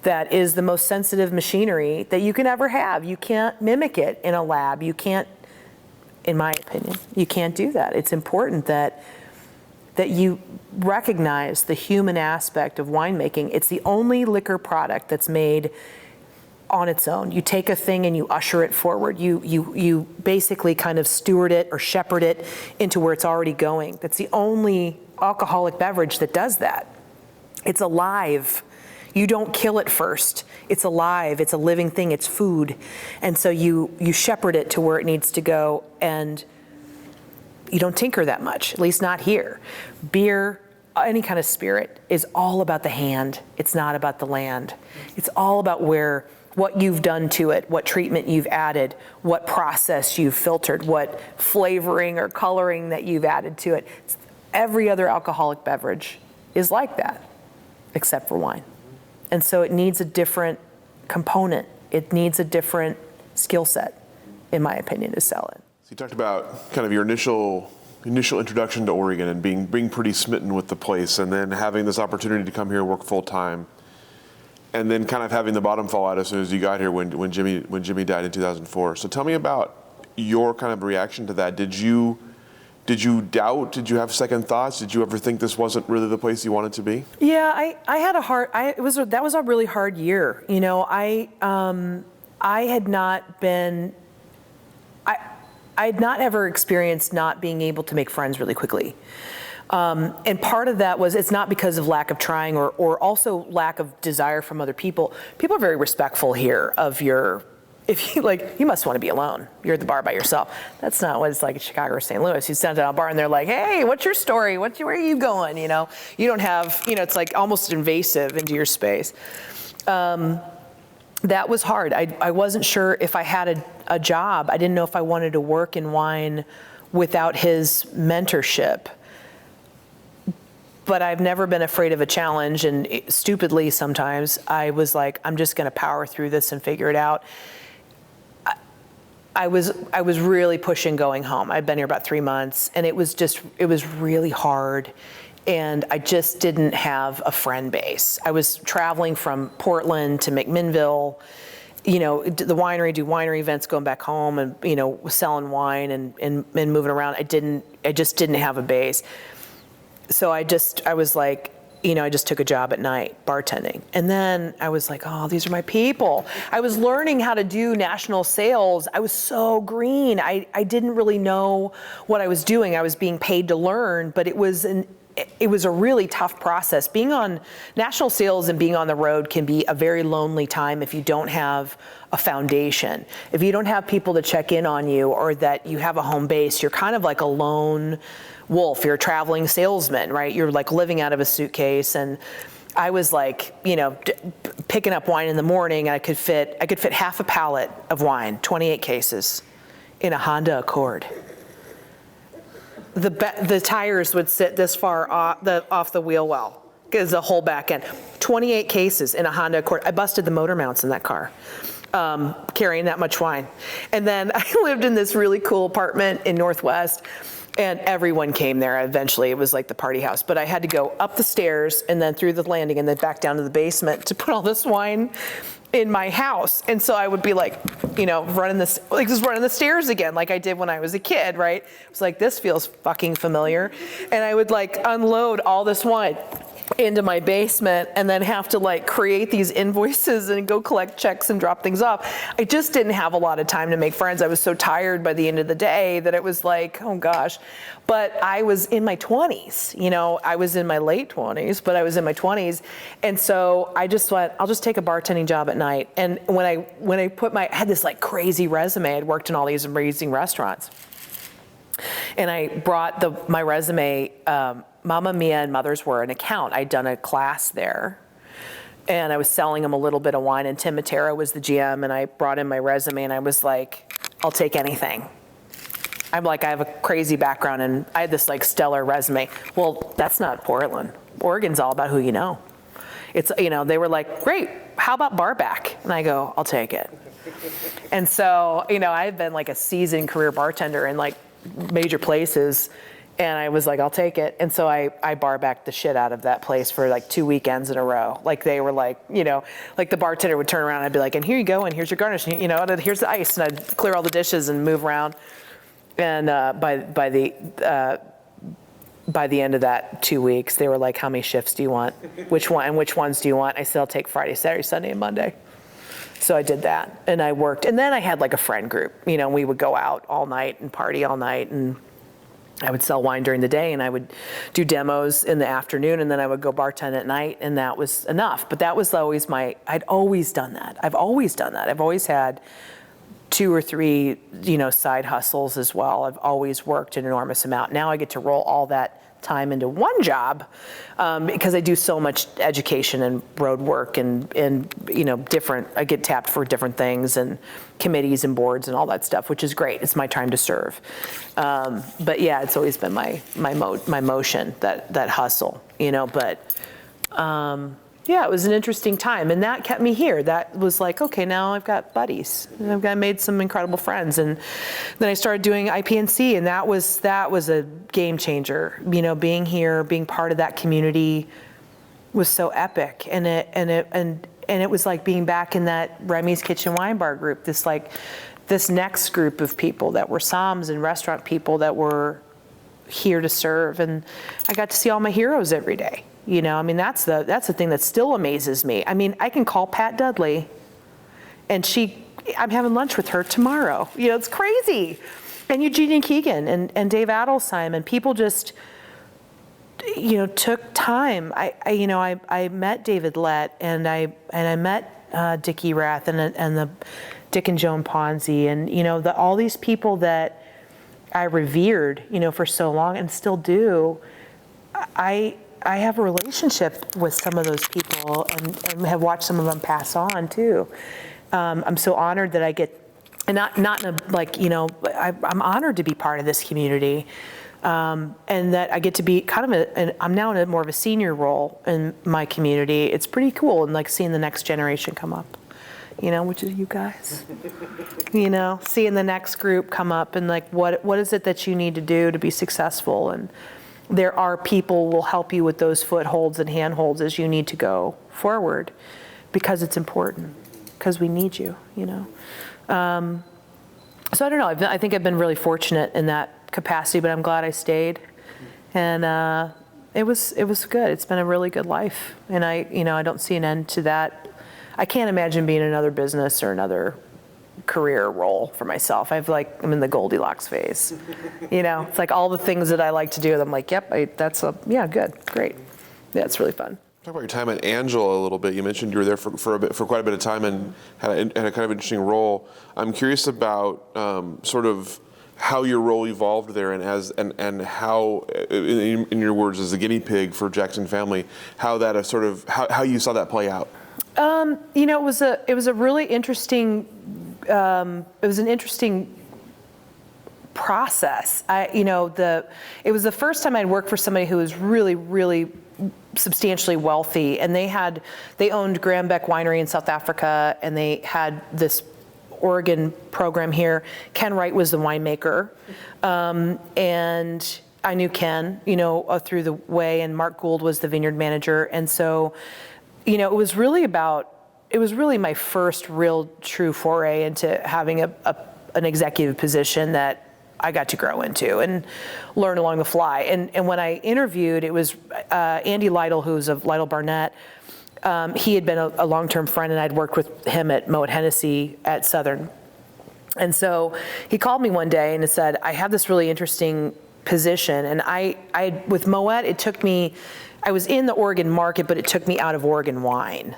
that is the most sensitive machinery that you can ever have. You can't mimic it in a lab. You can't, in my opinion, you can't do that. It's important that you recognize the human aspect of winemaking. It's the only liquor product that's made on its own. You take a thing and you usher it forward. You basically kind of steward it or shepherd it into where it's already going. That's the only alcoholic beverage that does that. It's alive. You don't kill it first. It's alive. It's a living thing. It's food. And so you shepherd it to where it needs to go, and you don't tinker that much, at least not here. Beer, any kind of spirit, is all about the hand. It's not about the land. It's all about what you've done to it, what treatment you've added, what process you've filtered, what flavoring or coloring that you've added to it. Every other alcoholic beverage is like that, except for wine. And so it needs a different component. It needs a different skill set, in my opinion, to sell it. So you talked about kind of your initial introduction to Oregon and being pretty smitten with the place, and then having this opportunity to come here and work full time, and then kind of having the bottom fall out as soon as you got here when Jimmy died in 2004. So tell me about your kind of reaction to that. Did you doubt? Did you have second thoughts? Did you ever think this wasn't really the place you wanted to be? Yeah, I had that was a really hard year. I had not ever experienced not being able to make friends really quickly. And part of that was, it's not because of lack of trying or also lack of desire from other people. People are very respectful here of if you must want to be alone. You're at the bar by yourself. That's not what it's like in Chicago or St. Louis. You stand at a bar and they're like, hey, what's your story? Where are you going? You don't have, it's like almost invasive into your space. That was hard. I wasn't sure if I had a job. I didn't know if I wanted to work in wine without his mentorship. But I've never been afraid of a challenge, and stupidly sometimes I was like, I'm just going to power through this and figure it out. I was really pushing going home. I'd been here about 3 months, and it was really hard, and I just didn't have a friend base. I was traveling from Portland to McMinnville, do winery events, going back home, and selling wine and moving around. I just didn't have a base. So I was like, I just took a job at night, bartending. And then I was like, oh, these are my people. I was learning how to do national sales. I was so green. I didn't really know what I was doing. I was being paid to learn, but it was a really tough process. Being on national sales and being on the road can be a very lonely time if you don't have a foundation. If you don't have people to check in on you, or that you have a home base, you're kind of like a lone wolf. You're a traveling salesman, right? You're like living out of a suitcase. And I was like, picking up wine in the morning. I could fit half a pallet of wine, 28 cases, in a Honda Accord. The tires would sit this far off the wheel well, because the whole back end. 28 cases in a Honda Accord. I busted the motor mounts in that car, carrying that much wine. And then I lived in this really cool apartment in Northwest. And everyone came there. Eventually, it was like the party house. But I had to go up the stairs and then through the landing and then back down to the basement to put all this wine in my house. And so I would be like, running the stairs again, like I did when I was a kid, right? It was like, this feels fucking familiar. And I would like unload all this wine into my basement and then have to like create these invoices and go collect checks and drop things off. I just didn't have a lot of time to make friends. I was so tired by the end of the day that it was like, oh gosh. But I was in my 20s, I was in my late 20s, but I was in my 20s. And so I just went, I'll just take a bartending job at night. And when I had this like crazy resume, I'd worked in all these amazing restaurants. And I brought my resume, Mamma Mia and Mother's were an account. I'd done a class there. And I was selling them a little bit of wine, and Tim Matera was the GM, and I brought in my resume, and I was like, I'll take anything. I'm like, I have a crazy background, and I had this like stellar resume. Well, that's not Portland. Oregon's all about who you know. It's, they were like, great, how about bar back? And I go, I'll take it. And so, I had been like a seasoned career bartender in like major places, and I was like, I'll take it. And so I bar backed the shit out of that place for like 2 weekends in a row. Like they were like, like the bartender would turn around and I'd be like, and here you go, and here's your garnish, and here's the ice, and I'd clear all the dishes and move around. And by the end of that 2 weeks, they were like, how many shifts do you want? Which ones do you want? I said, I'll take Friday, Saturday, Sunday, and Monday. So I did that, and I worked. And then I had like a friend group, we would go out all night and party all night, and I would sell wine during the day, and I would do demos in the afternoon, and then I would go bartend at night, and that was enough. But that was always I'd always done that. I've always done that. I've always had 2 or 3, side hustles as well. I've always worked an enormous amount. Now I get to roll all that time into one job because I do so much education and road work and different, I get tapped for different things and committees and boards and all that stuff, which is great. It's my time to serve. But yeah, it's always been my motion, that hustle, but yeah, it was an interesting time, and that kept me here. That was like, okay, now I've got buddies, and I've made some incredible friends, and then I started doing IPNC, and that was a game changer. Being here, being part of that community, was so epic, and it was like being back in that Remy's Kitchen Wine Bar group. This next group of people that were somms and restaurant people that were here to serve, and I got to see all my heroes every day. That's the thing that still amazes me. I can call Pat Dudley, and I'm having lunch with her tomorrow. It's crazy. And Eugenia Keegan and Dave Adelsheim, and people just, took time. I met David Lett, and I met Dickie Rath and the Dick and Joan Ponzi, and all these people that I revered, for so long and still do. I have a relationship with some of those people and have watched some of them pass on too. I'm so honored that I get, and not in a, like, I'm honored to be part of this community, and that I get to be kind of I'm now in a more of a senior role in my community. It's pretty cool, and like seeing the next generation come up, which is you guys, seeing the next group come up, and like, what is it that you need to do to be successful? And there are people who will help you with those footholds and handholds as you need to go forward, because it's important, because we need you, So I don't know, I think I've been really fortunate in that capacity, but I'm glad I stayed. And it was good. It's been a really good life. And I don't see an end to that. I can't imagine being in another business or another career role for myself. I'm in the Goldilocks phase. It's like all the things that I like to do, I'm like, yep, good, great. Yeah, it's really fun. Talk about your time at Angela a little bit. You mentioned you were there for quite a bit of time and had a kind of interesting role. I'm curious about sort of how your role evolved there, and how, in your words, as a guinea pig for Jackson Family, how that how you saw that play out. It was a really interesting. It was an interesting process. It was the first time I'd worked for somebody who was really, really substantially wealthy, and they owned Graham Beck Winery in South Africa, and they had this Oregon program here. Ken Wright was the winemaker. And I knew Ken, through the way, and Mark Gould was the vineyard manager. And so, it was really my first real true foray into having an executive position that I got to grow into and learn along the fly. And when I interviewed, it was Andy Lytle, who's of Lytle Barnett. He had been a long-term friend, and I'd worked with him at Moet Hennessy at Southern. And so he called me one day and said, I have this really interesting position. And I with Moet, I was in the Oregon market, but it took me out of Oregon wine.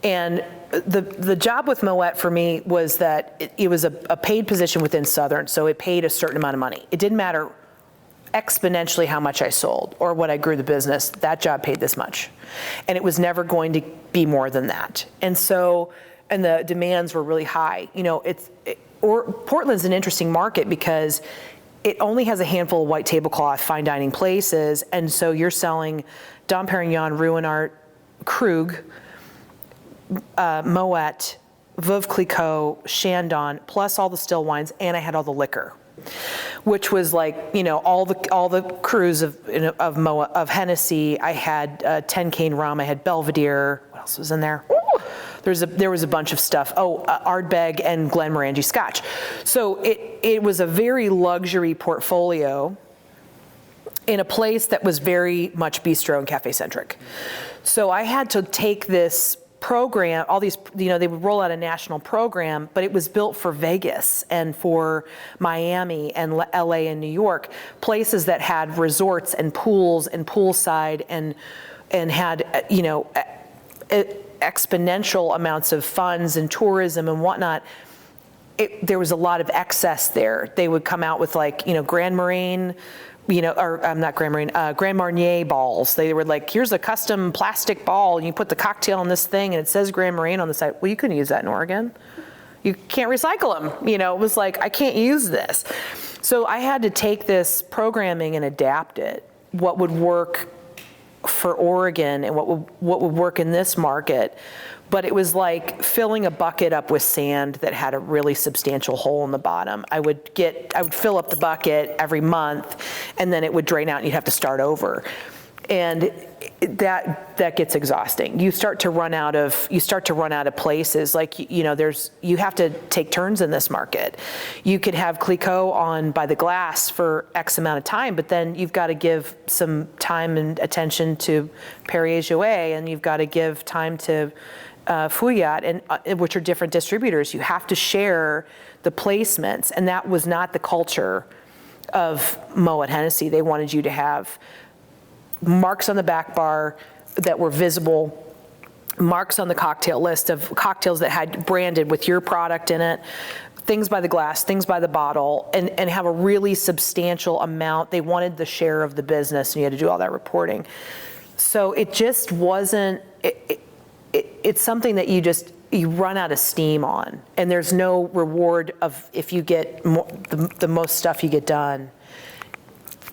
And the job with Moet for me was that it was a paid position within Southern, so it paid a certain amount of money. It didn't matter exponentially how much I sold or what I grew the business. That job paid this much, and it was never going to be more than that. And the demands were really high. Portland's an interesting market because it only has a handful of white tablecloth fine dining places, and so you're selling Dom Perignon, Ruinart, Krug, Moet, Veuve Clicquot, Chandon, plus all the still wines, and I had all the liquor, which was like, all the crews of Hennessy. I had 10 Cane rum. I had Belvedere. What else was in there? There was a bunch of stuff. Ardbeg and Glenmorangie Scotch. So it was a very luxury portfolio in a place that was very much bistro and cafe centric. So I had to take this program, all these, they would roll out a national program, but it was built for Vegas and for Miami and LA and New York, places that had resorts and pools and poolside and had, exponential amounts of funds and tourism and whatnot. There was a lot of excess there. They would come out with Grand Marine, Grand Marnier balls. They were like, here's a custom plastic ball, and you put the cocktail on this thing, and it says Grand Marine on the side. Well, you couldn't use that in Oregon. You can't recycle them. It was like, I can't use this. So I had to take this programming and adapt it, what would work for Oregon and what would work in this market. But it was like filling a bucket up with sand that had a really substantial hole in the bottom. I would fill up the bucket every month, and then it would drain out and you'd have to start over. And that gets exhausting. You start to run out of places. You have to take turns in this market. You could have Clicquot on by the glass for X amount of time, but then you've got to give some time and attention to Perrier-Jouet, and you've got to give time to Fouillat, and which are different distributors. You have to share the placements, and that was not the culture of Moet Hennessy. They wanted you to have marks on the back bar that were visible, marks on the cocktail list of cocktails that had branded with your product in it, things by the glass, things by the bottle, and have a really substantial amount. They wanted the share of the business, and you had to do all that reporting. So it just wasn't, it's something that you run out of steam on, and there's no reward of if you get the most stuff you get done.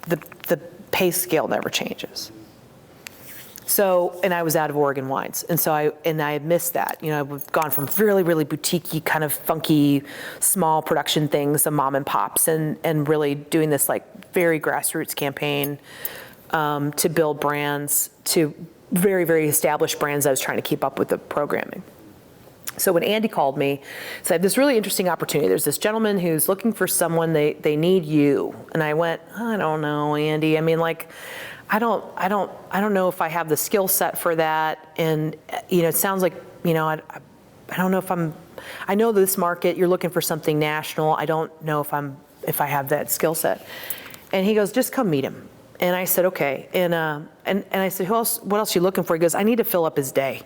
The pay scale never changes. So, and I was out of Oregon wines, and so I had missed that. I've gone from really, really boutique-y, kind of funky, small production things, the mom and pops, and really doing this very grassroots campaign to build brands, to very, very established brands. I was trying to keep up with the programming. So when Andy called me, said, I have this really interesting opportunity. There's this gentleman who's looking for someone, they need you. And I went, I don't know, Andy. I mean, I don't know if I have the skill set for that. And, it sounds like, I don't know I know this market, you're looking for something national. I don't know if I have that skill set. And he goes, just come meet him. And I said, okay. And I said, what else are you looking for? He goes, I need to fill up his day.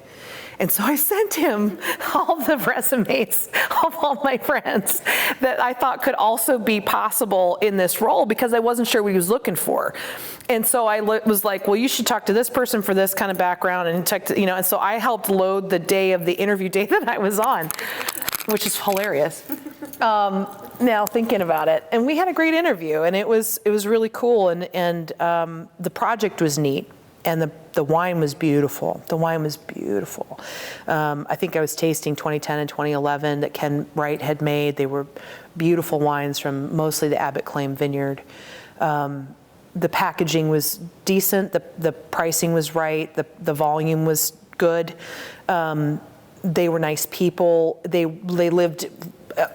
And so I sent him all the resumes of all my friends that I thought could also be possible in this role, because I wasn't sure what he was looking for. And so I was like, well, you should talk to this person for this kind of background, and so I helped load the day of the interview day that I was on, which is hilarious. Now thinking about it, and we had a great interview, and it was really cool, and the project was neat. And the wine was beautiful. The wine was beautiful. I think I was tasting 2010 and 2011 that Ken Wright had made. They were beautiful wines from mostly the Abbott Claim Vineyard. The packaging was decent. The pricing was right. The volume was good. They were nice people. They lived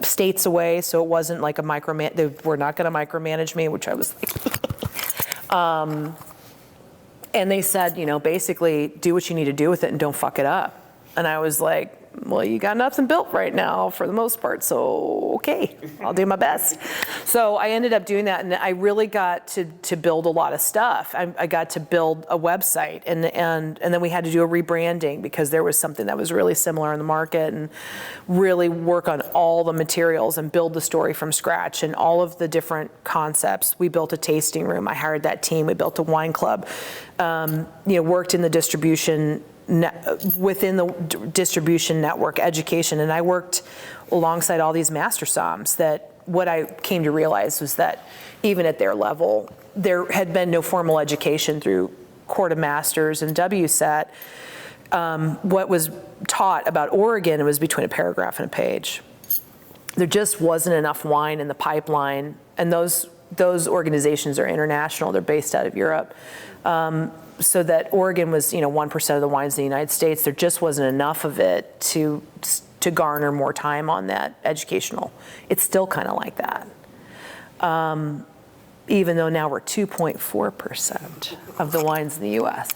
states away, so it wasn't like they were not going to micromanage me, which I was like. And they said, basically do what you need to do with it and don't fuck it up. And I was like, well, you got nothing built right now for the most part, so okay, I'll do my best. So I ended up doing that, and I really got to build a lot of stuff. I got to build a website, and then we had to do a rebranding because there was something that was really similar in the market, and really work on all the materials and build the story from scratch and all of the different concepts. We built a tasting room. I hired that team. We built a wine club. Worked in the distribution within the distribution network education, and I worked alongside all these master somms. That what I came to realize was that even at their level, there had been no formal education through Court of Masters and WSET. What was taught about Oregon was between a paragraph and a page. There just wasn't enough wine in the pipeline, and those organizations are international. They're based out of Europe. So that Oregon was, 1% of the wines in the United States. There just wasn't enough of it to garner more time on that educational. It's still kind of like that. Even though now we're 2.4% of the wines in the U.S.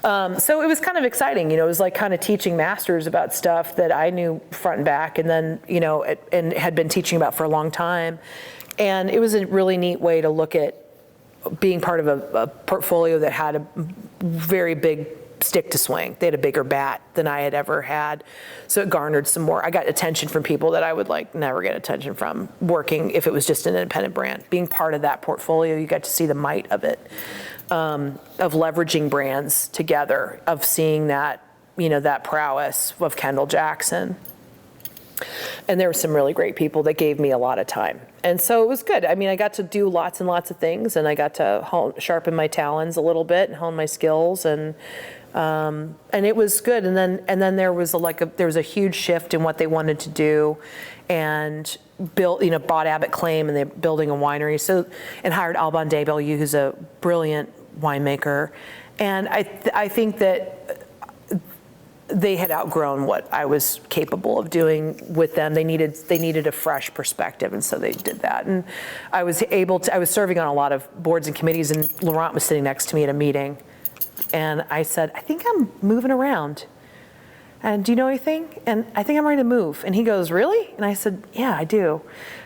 So it was kind of exciting. It was like kind of teaching masters about stuff that I knew front and back, and then, and had been teaching about for a long time. And it was a really neat way to look at being part of a portfolio that had a very big stick to swing. They had a bigger bat than I had ever had. So it garnered some more. I got attention from people that I would never get attention from working if it was just an independent brand. Being part of that portfolio, you got to see the might of it, of leveraging brands together, of seeing that, that prowess of Kendall Jackson. And there were some really great people that gave me a lot of time. And so it was good. I mean, I got to do lots and lots of things, and I got to sharpen my talons a little bit and hone my skills, and it was good. And then there was a huge shift in what they wanted to do, and bought Abbott Claim, and they're building a winery. So, and hired Alban Desbellieu, who's a brilliant winemaker. And I think that they had outgrown what I was capable of doing with them. They needed a fresh perspective, and so they did that. And I was serving on a lot of boards and committees, and Laurent was sitting next to me at a meeting, and I said, I think I'm moving around. And do you know anything? And I think I'm ready to move. And he goes, really? And I said, yeah, I do.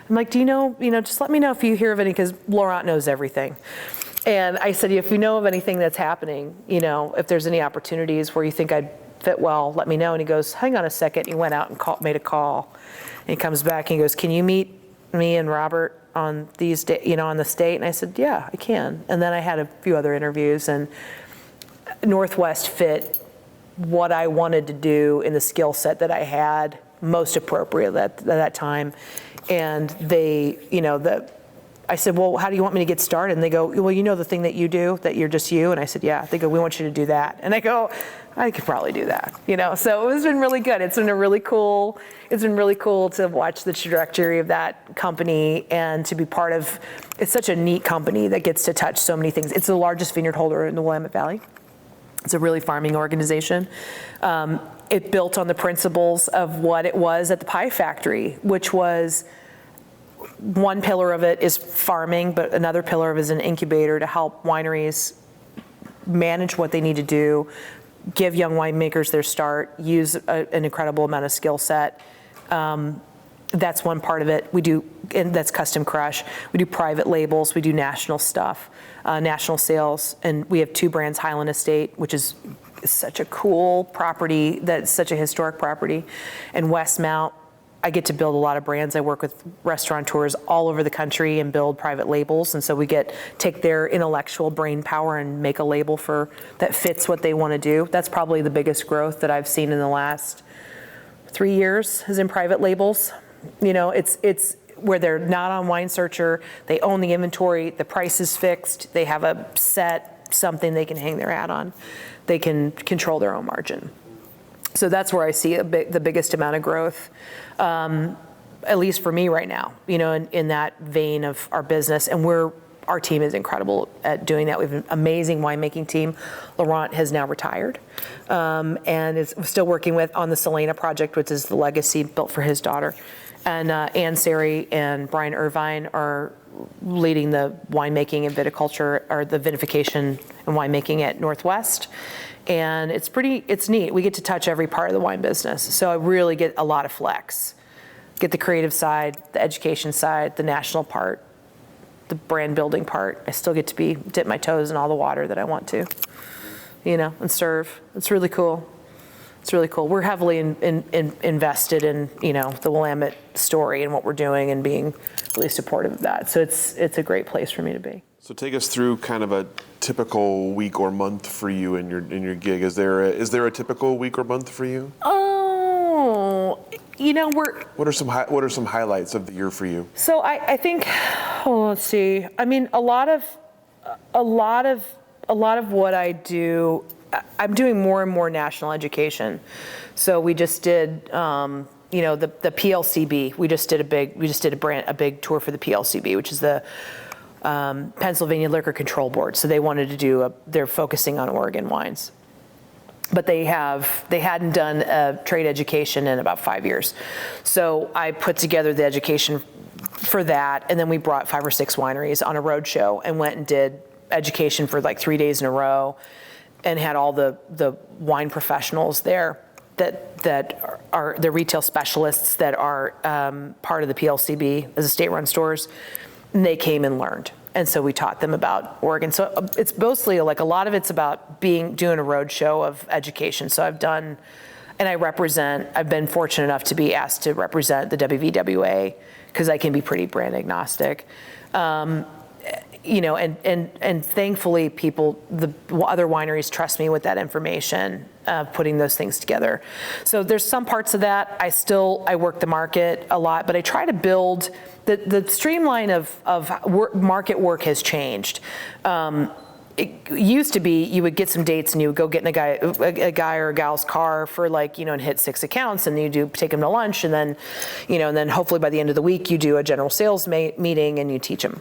I'm like, do you know, just let me know if you hear of any, because Laurent knows everything. And I said, if you know of anything that's happening, if there's any opportunities where you think I'd fit well, let me know. And he goes, hang on a second. He went out and made a call. And he comes back and he goes, can you meet me and Robert on these on the state? And I said, yeah, I can. And then I had a few other interviews, and Northwest fit what I wanted to do in the skill set that I had most appropriate at that time. And they, I said, well, how do you want me to get started? And they go, well, the thing that you do, that you're just you? And I said, yeah. They go, we want you to do that. And I go, I could probably do that, So it's been really good. It's been really cool to watch the trajectory of that company and to be part of. It's such a neat company that gets to touch so mwillamette things. It's the largest vineyard holder in the Willamette Valley. It's a really farming organization. It built on the principles of what it was at the Pie Factory, which was, one pillar of it is farming, but another pillar of it is an incubator to help wineries manage what they need to do, give young winemakers their start, use an incredible amount of skill set. That's one part of it. We do, and that's custom crush. We do private labels. We do national stuff, national sales. And we have two brands, Highland Estate, which is such a cool property, that's such a historic property, and Westmount. I get to build a lot of brands. I work with restaurateurs all over the country and build private labels. And so we take their intellectual brain power and make a label that fits what they want to do. That's probably the biggest growth that I've seen in the last 3 years is in private labels. It's where they're not on Wine Searcher. They own the inventory. The price is fixed. They have a set something they can hang their hat on. They can control their own margin. So that's where I see the biggest amount of growth, at least for me right now, in that vein of our business. And our team is incredible at doing that. We have an amazing winemaking team. Laurent has now retired and is still working on the Selena project, which is the legacy built for his daughter. And Ann Sari and Brian Irvine are leading the winemaking and viticulture, or the vinification and winemaking at Northwest. And it's neat. We get to touch every part of the wine business. So I really get a lot of flex. Get the creative side, the education side, the national part, the brand building part. I still get to dip my toes in all the water that I want to, and serve. It's really cool. It's really cool. We're heavily invested in, the Willamette story and what we're doing, and being really supportive of that. So it's a great place for me to be. So take us through kind of a typical week or month for you in your gig. Is there a typical week or month for you? What are some highlights of the year for you? So I think, let's see. I mean, a lot of what I do, I'm doing more and more national education. So we just did, the PLCB. We just did a big tour for the PLCB, which is the Pennsylvania Liquor Control Board. So they wanted to they're focusing on Oregon wines. But they hadn't done a trade education in about 5 years. So I put together the education for that, and then we brought 5 or 6 wineries on a road show and went and did education for like 3 days in a row, and had all the wine professionals there that are the retail specialists that are part of the PLCB as a state-run stores, and they came and learned. And so we taught them about Oregon. So it's mostly like a lot of it's about doing a road show of education. So I've been fortunate enough to be asked to represent the WVWA, because I can be pretty brand agnostic. And thankfully the other wineries trust me with that information, putting those things together. So there's some parts of that. I work the market a lot, but I try to build the streamline of market work has changed. It used to be you would get some dates and you would go get in a guy or a gal's car for and hit 6 accounts, and you take them to lunch, and then, and then hopefully by the end of the week you do a general sales meeting and you teach them.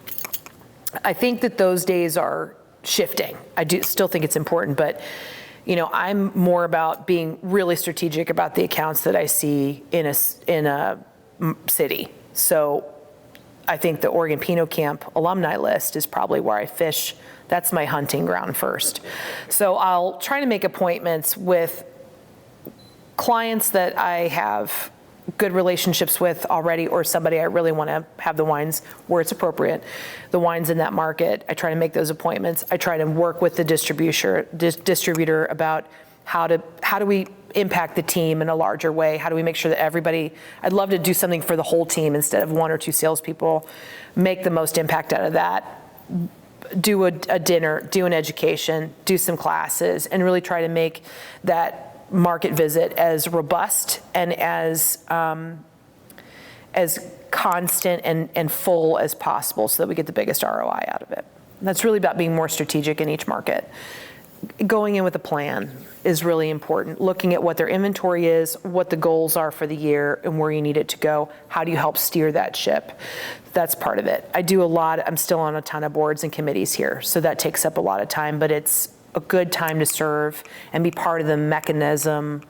I think that those days are shifting. I do still think it's important, but I'm more about being really strategic about the accounts that I see in a city. So I think the Oregon Pinot Camp alumni list is probably where I fish. That's my hunting ground first. So I'll try to make appointments with clients that I have good relationships with already, or somebody I really want to have the wines where it's appropriate, the wines in that market. I try to make those appointments. I try to work with the distributor about how do we impact the team in a larger way? How do we make sure that I'd love to do something for the whole team instead of 1 or 2 salespeople, make the most impact out of that, do a dinner, do an education, do some classes, and really try to make that market visit as robust and as constant and full as possible, so that we get the biggest ROI out of it. And that's really about being more strategic in each market. Going in with a plan is really important. Looking at what their inventory is, what the goals are for the year, and where you need it to go. How do you help steer that ship? That's part of it. I'm still on a ton of boards and committees here, so that takes up a lot of time, but it's a good time to serve and be part of the mechanism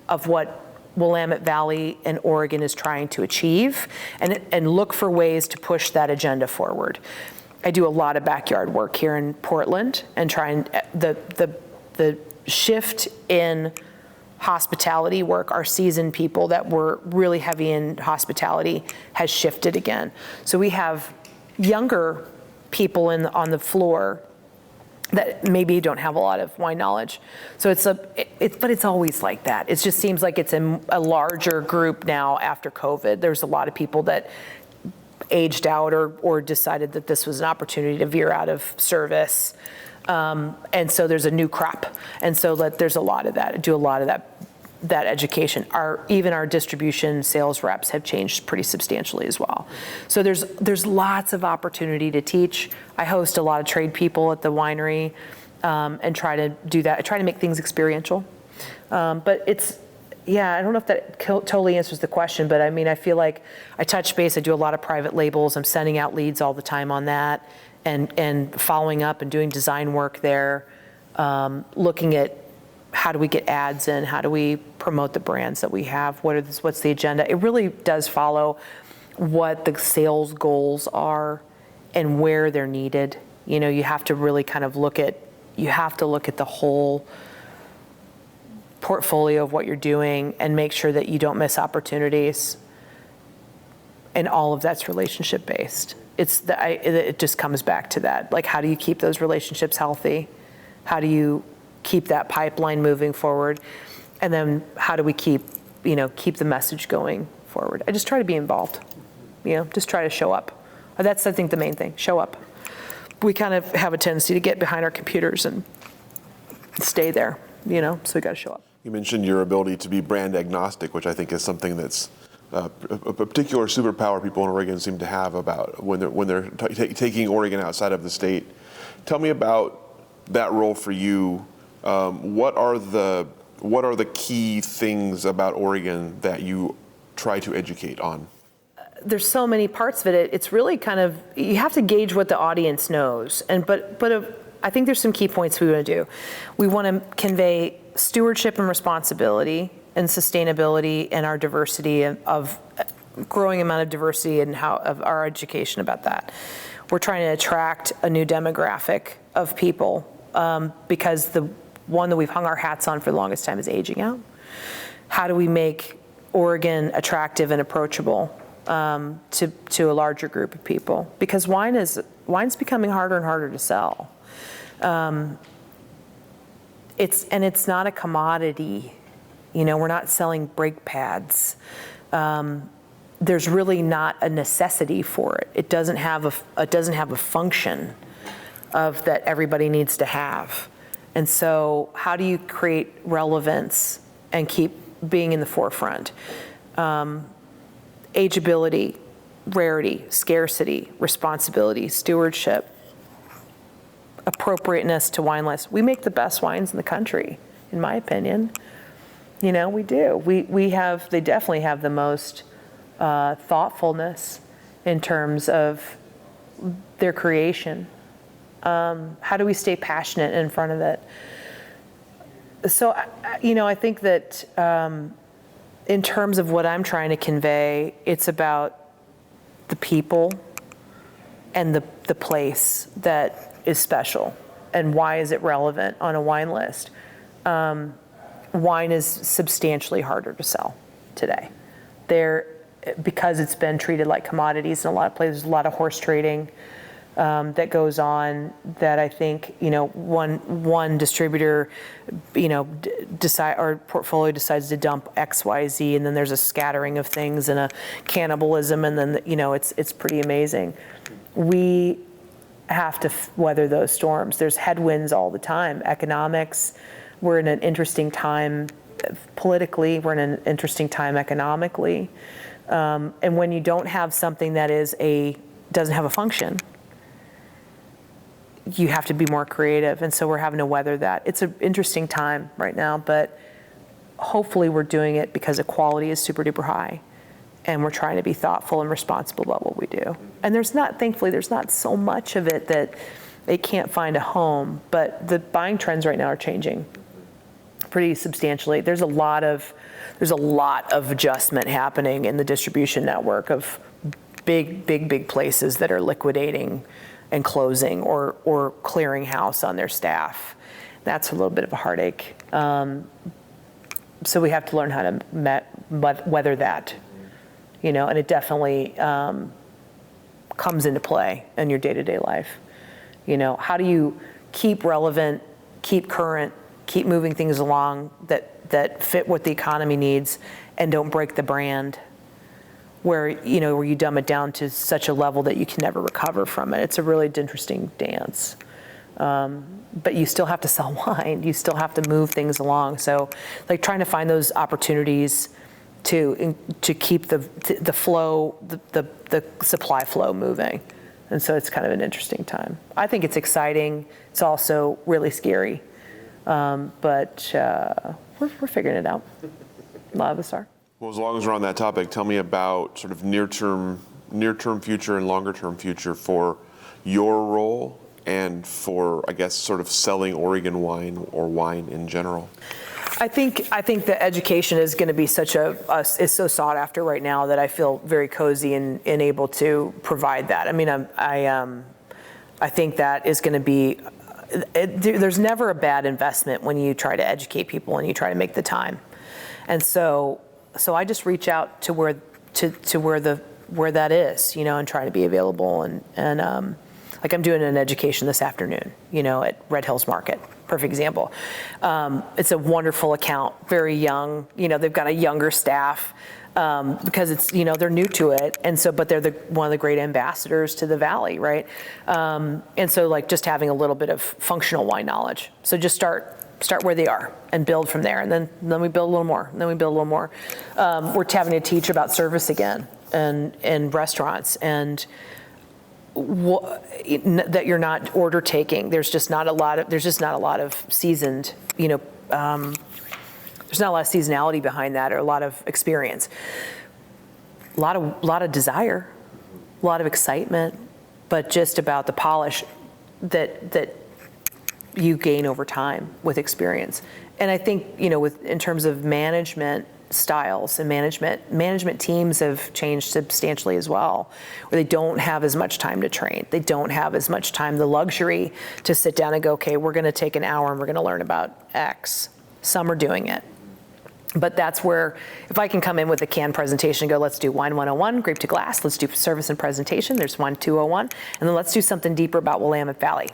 of what Willamette Valley and Oregon is trying to achieve, and look for ways to push that agenda forward. I do a lot of backyard work here in Portland, and the shift in hospitality work, our seasoned people that were really heavy in hospitality, has shifted again. So we have younger people on the floor that maybe don't have a lot of wine knowledge. So but it's always like that. It just seems like it's a larger group now after COVID. There's a lot of people that aged out or decided that this was an opportunity to veer out of service. And so there's a new crop. And so there's a lot of that. I do a lot of that education. Even our distribution sales reps have changed pretty substantially as well. So there's lots of opportunity to teach. I host a lot of trade people at the winery. and try to do that. I try to make things experiential. But I don't know if that totally answers the question, but I mean, I feel like I touch base. I do a lot of private labels. I'm sending out leads all the time on that, and following up and doing design work there, looking at how do we get ads in, how do we promote the brands that we have, what's the agenda. It really does follow what the sales goals are and where they're needed. You know, you have to really kind of look at the whole portfolio of what you're doing and make sure that you don't miss opportunities. And all of that's relationship based. It just comes back to that. Like, how do you keep those relationships healthy? How do you keep that pipeline moving forward? And then how do we keep the message going forward? I just try to be involved, just try to show up. That's, I think, the main thing, show up. We kind of have a tendency to get behind our computers and stay there, so we got to show up. You mentioned your ability to be brand agnostic, which I think is something that's a particular superpower people in Oregon seem to have about when they're taking Oregon outside of the state. Tell me about that role for you. What are the key things about Oregon that you try to educate on? There's so many parts of it. It's really kind of, you have to gauge what the audience knows. But I think there's some key points we want to do. We want to convey stewardship and responsibility and sustainability and our diversity of growing amount of diversity and of our education about that. We're trying to attract a new demographic of people because the one that we've hung our hats on for the longest time is aging out. How do we make Oregon attractive and approachable to a larger group of people? Because wine's becoming harder and harder to sell. It's not a commodity. We're not selling brake pads. There's really not a necessity for it. It doesn't have a function of that everybody needs to have. And so how do you create relevance and keep being in the forefront? Ageability, rarity, scarcity, responsibility, stewardship, appropriateness to wine lists. We make the best wines in the country, in my opinion. We do. They definitely have the most thoughtfulness in terms of their creation. How do we stay passionate in front of it? So, I think that in terms of what I'm trying to convey, it's about the people and the place that is special and why is it relevant on a wine list. Wine is substantially harder to sell today. Because it's been treated like commodities in a lot of places, a lot of horse trading that goes on, that I think, one distributor, portfolio decides to dump X, Y, Z, and then there's a scattering of things and a cannibalism, and then, it's pretty amazing. We have to weather those storms. There's headwinds all the time. Economics, we're in an interesting time politically, we're in an interesting time economically. And when you don't have something that doesn't have a function, you have to be more creative. And so we're having to weather that. It's an interesting time right now, but hopefully we're doing it because the quality is super duper high. And we're trying to be thoughtful and responsible about what we do. And thankfully, there's not so much of it that it can't find a home, but the buying trends right now are changing pretty substantially. There's a lot of adjustment happening in the distribution network of big places that are liquidating and closing or clearing house on their staff. That's a little bit of a heartache. So we have to learn how to weather that, and it definitely comes into play in your day-to-day life. How do you keep relevant, keep current, keep moving things along that fit what the economy needs and don't break the brand, where you dumb it down to such a level that you can never recover from it. It's a really interesting dance. But you still have to sell wine. You still have to move things along. So trying to find those opportunities to keep the flow, the supply flow moving. And so it's kind of an interesting time. I think it's exciting. It's also really scary. But we're figuring it out. A lot of us are. Well, as long as we're on that topic, tell me about sort of near-term future and longer-term future for your role and for, I guess, sort of selling Oregon wine or wine in general. I think the education is going to be is so sought after right now that I feel very cozy and able to provide that. I mean, I think that is going to be. There's never a bad investment when you try to educate people and you try to make the time, and so I just reach out to where that is, and try to be available and like I'm doing an education this afternoon, at Red Hills Market. Perfect example. It's a wonderful account, very young. They've got a younger staff because it's, they're new to it, and so, but they're one of the great ambassadors to the Valley, right? And so, like, just having a little bit of functional wine knowledge. So just start where they are and build from there, and then we build a little more, and then we build a little more. We're having to teach about service again and restaurants and. That you're not order taking. There's just not a lot of seasoned, there's not a lot of seasonality behind that or a lot of experience. A lot of desire, a lot of excitement, but just about the polish that you gain over time with experience. And I think, in terms of management styles and management teams have changed substantially as well, where they don't have as much time to train. They don't have as much time, the luxury to sit down and go, okay, we're going to take an hour and we're going to learn about X. Some are doing it. But that's where, if I can come in with a canned presentation and go, let's do wine 101, grape to glass, let's do service and presentation, there's wine 201, and then let's do something deeper about Willamette Valley.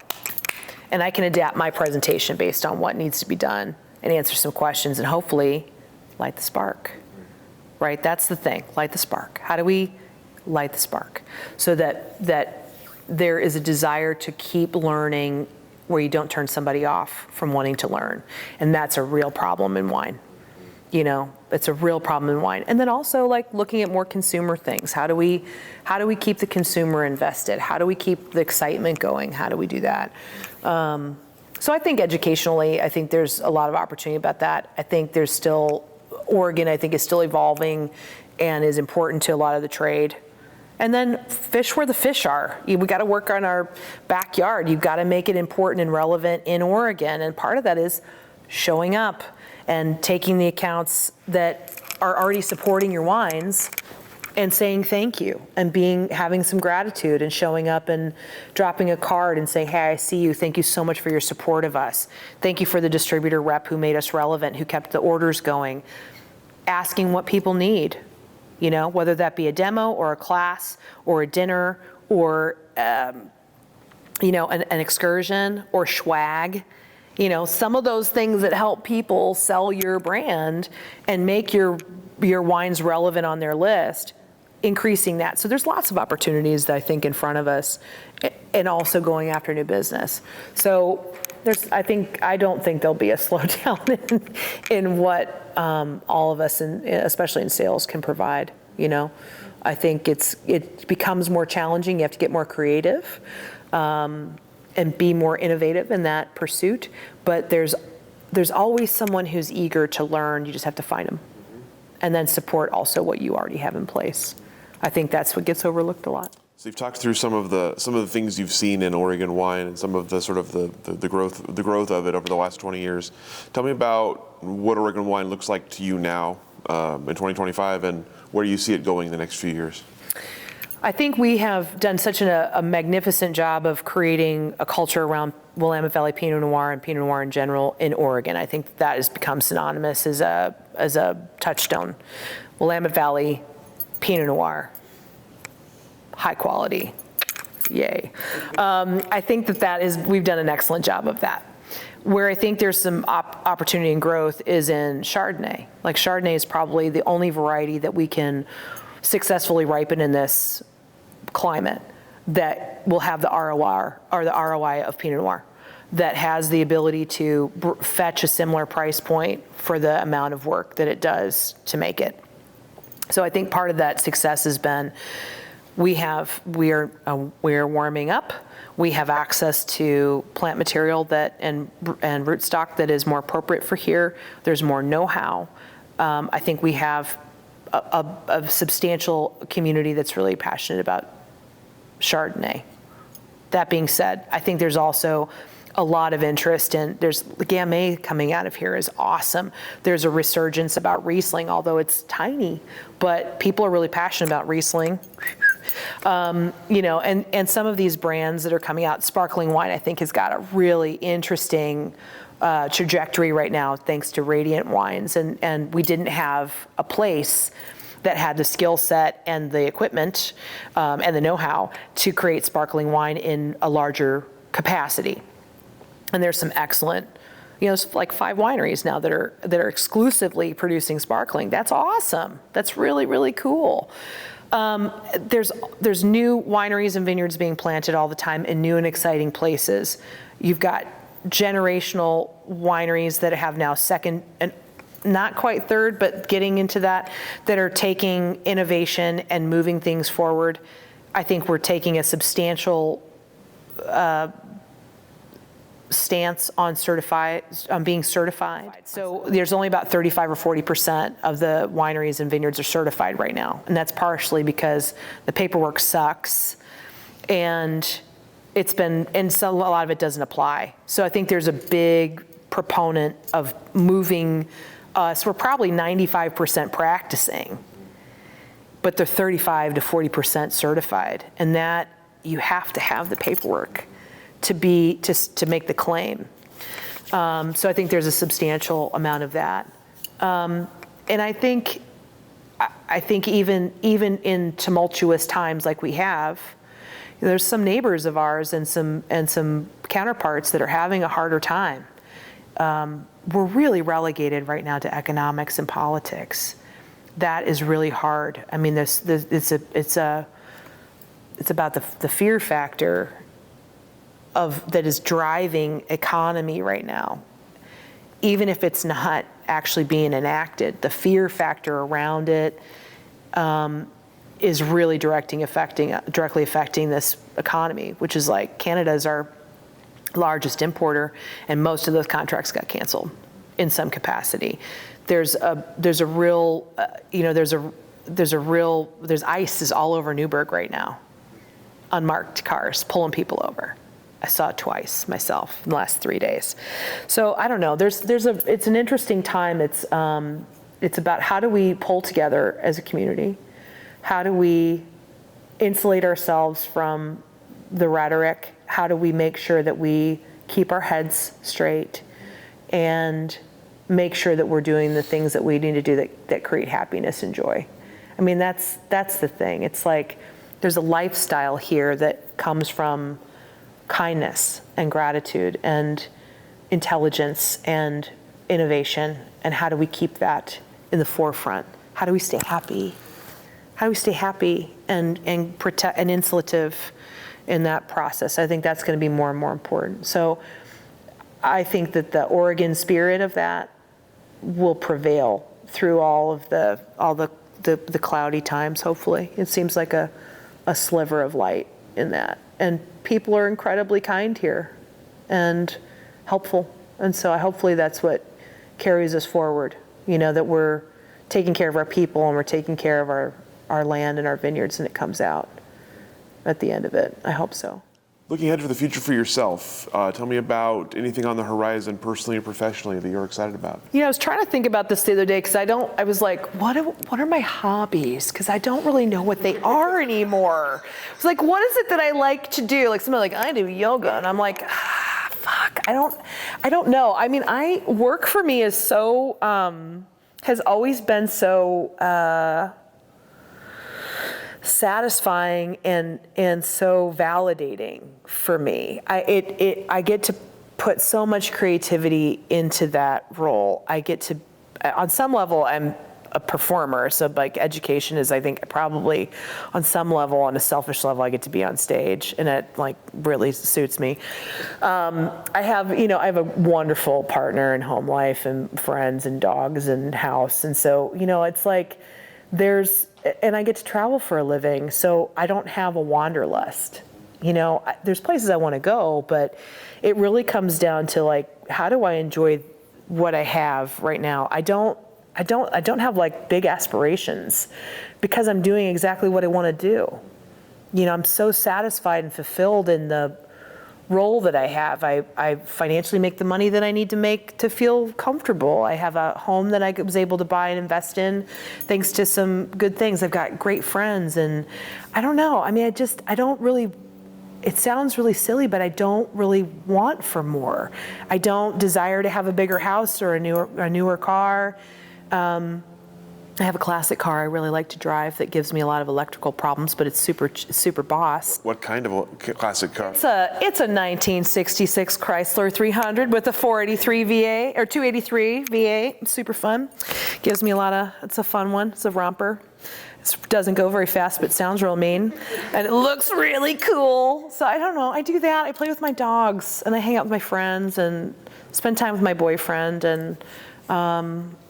And I can adapt my presentation based on what needs to be done and answer some questions and hopefully light the spark, right? That's the thing, light the spark. How do we light the spark? So that there is a desire to keep learning where you don't turn somebody off from wanting to learn. And that's a real problem in wine. It's a real problem in wine. And then also, like, looking at more consumer things. How do we keep the consumer invested? How do we keep the excitement going? How do we do that? So I think educationally, I think there's a lot of opportunity about that. I think there's still, Oregon, I think, is still evolving and is important to a lot of the trade. And then fish where the fish are. We got to work on our backyard. You've got to make it important and relevant in Oregon. And part of that is showing up and taking the accounts that are already supporting your wines and saying thank you and having some gratitude and showing up and dropping a card and saying, hey, I see you. Thank you so much for your support of us. Thank you for the distributor rep who made us relevant, who kept the orders going. Asking what people need, whether that be a demo or a class or a dinner or, an excursion or swag. Some of those things that help people sell your brand and make your wines relevant on their list, increasing that. So there's lots of opportunities that I think in front of us, and also going after new business. So I don't think there'll be a slowdown in what all of us, especially in sales, can provide. I think it becomes more challenging. You have to get more creative. And be more innovative in that pursuit. But there's always someone who's eager to learn. You just have to find them. And then support also what you already have in place. I think that's what gets overlooked a lot. So you've talked through some of the things you've seen in Oregon wine and some of the sort of the growth of it over the last 20 years. Tell me about what Oregon wine looks like to you now in 2025 and where you see it going the next few years. I think we have done such a magnificent job of creating a culture around Willamette Valley Pinot Noir and Pinot Noir in general in Oregon. I think that has become synonymous as a touchstone. Willamette Valley Pinot Noir, high quality, yay. I think we've done an excellent job of that. Where I think there's some opportunity and growth is in Chardonnay. Like, Chardonnay is probably the only variety that we can successfully ripen in this climate that will have the ROI of Pinot Noir, that has the ability to fetch a similar price point for the amount of work that it does to make it. So I think part of that success has been We are warming up. We have access to plant material and rootstock that is more appropriate for here. There's more know-how. I think we have a substantial community that's really passionate about Chardonnay. That being said, I think there's also a lot of interest in, there's the Gamay coming out of here is awesome. There's a resurgence about Riesling, although it's tiny, but people are really passionate about Riesling. And some of these brands that are coming out, sparkling wine, I think has got a really interesting trajectory right now, thanks to Radiant Wines. And we didn't have a place that had the skill set and the equipment and the know-how to create sparkling wine in a larger capacity. And there's some excellent, it's like 5 wineries now that are exclusively producing sparkling. That's awesome. That's really, really cool. There's new wineries and vineyards being planted all the time in new and exciting places. You've got generational wineries that have now second and not quite third, but getting into that are taking innovation and moving things forward. I think we're taking a substantial stance on being certified. So there's only about 35 or 40% of the wineries and vineyards are certified right now. And that's partially because the paperwork sucks and so a lot of it doesn't apply. So I think there's a big proponent of moving us. We're probably 95% practicing, but they're 35 to 40% certified. And that you have to have the paperwork to make the claim. So I think there's a substantial amount of that. And I think even in tumultuous times like we have, there's some neighbors of ours and some counterparts that are having a harder time. We're really relegated right now to economics and politics. That is really hard. I mean, it's about the fear factor that is driving economy right now. Even if it's not actually being enacted, the fear factor around it is really directly affecting this economy, which is like Canada's our largest importer, and most of those contracts got canceled in some capacity. There's ice is all over Newburgh right now, unmarked cars pulling people over. I saw it twice myself in the last 3 days. So I don't know. It's an interesting time. It's about how do we pull together as a community? How do we insulate ourselves from the rhetoric? How do we make sure that we keep our heads straight and make sure that we're doing the things that we need to do that create happiness and joy? I mean, that's the thing. It's like there's a lifestyle here that comes from kindness and gratitude and intelligence and innovation. And how do we keep that in the forefront? How do we stay happy? How do we stay happy and protect and insulative in that process? I think that's going to be more and more important. So I think that the Oregon spirit of that will prevail through all the cloudy times, hopefully. It seems like a sliver of light in that. And people are incredibly kind here and helpful. And so hopefully that's what carries us forward, that we're taking care of our people and we're taking care of our land and our vineyards, and it comes out at the end of it. I hope so. Looking ahead to the future for yourself, tell me about anything on the horizon personally and professionally that you're excited about. I was trying to think about this the other day because I was like, what are my hobbies? Because I don't really know what they are anymore. It's like, what is it that I like to do? Like somebody like, I do yoga, and I'm like, fuck, I don't know. I mean, work for me is so, has always been so, satisfying and so validating for me. I get to put so much creativity into that role. I get to, on some level, I'm a performer. So like education is, I think, probably on some level, on a selfish level, I get to be on stage, and it like really suits me. I have a wonderful partner in home life and friends and dogs and house, and so it's like there's and I get to travel for a living, so I don't have a wanderlust. There's places I want to go, but it really comes down to like, how do I enjoy what I have right now? I don't have like big aspirations because I'm doing exactly what I want to do. I'm so satisfied and fulfilled in the role that I have. I financially make the money that I need to make to feel comfortable. I have a home that I was able to buy and invest in thanks to some good things. I've got great friends, and I don't know. I mean, I don't really, it sounds really silly, but I don't really want for more. I don't desire to have a bigger house or a newer car. I have a classic car I really like to drive that gives me a lot of electrical problems, but it's super boss. What kind of a classic car? It's a 1966 Chrysler 300 with a 483 V8 or 283 V8. Super fun. Gives me it's a fun one. It's a romper. It doesn't go very fast, but sounds real mean. And it looks really cool. So I don't know. I do that. I play with my dogs, and I hang out with my friends and spend time with my boyfriend. And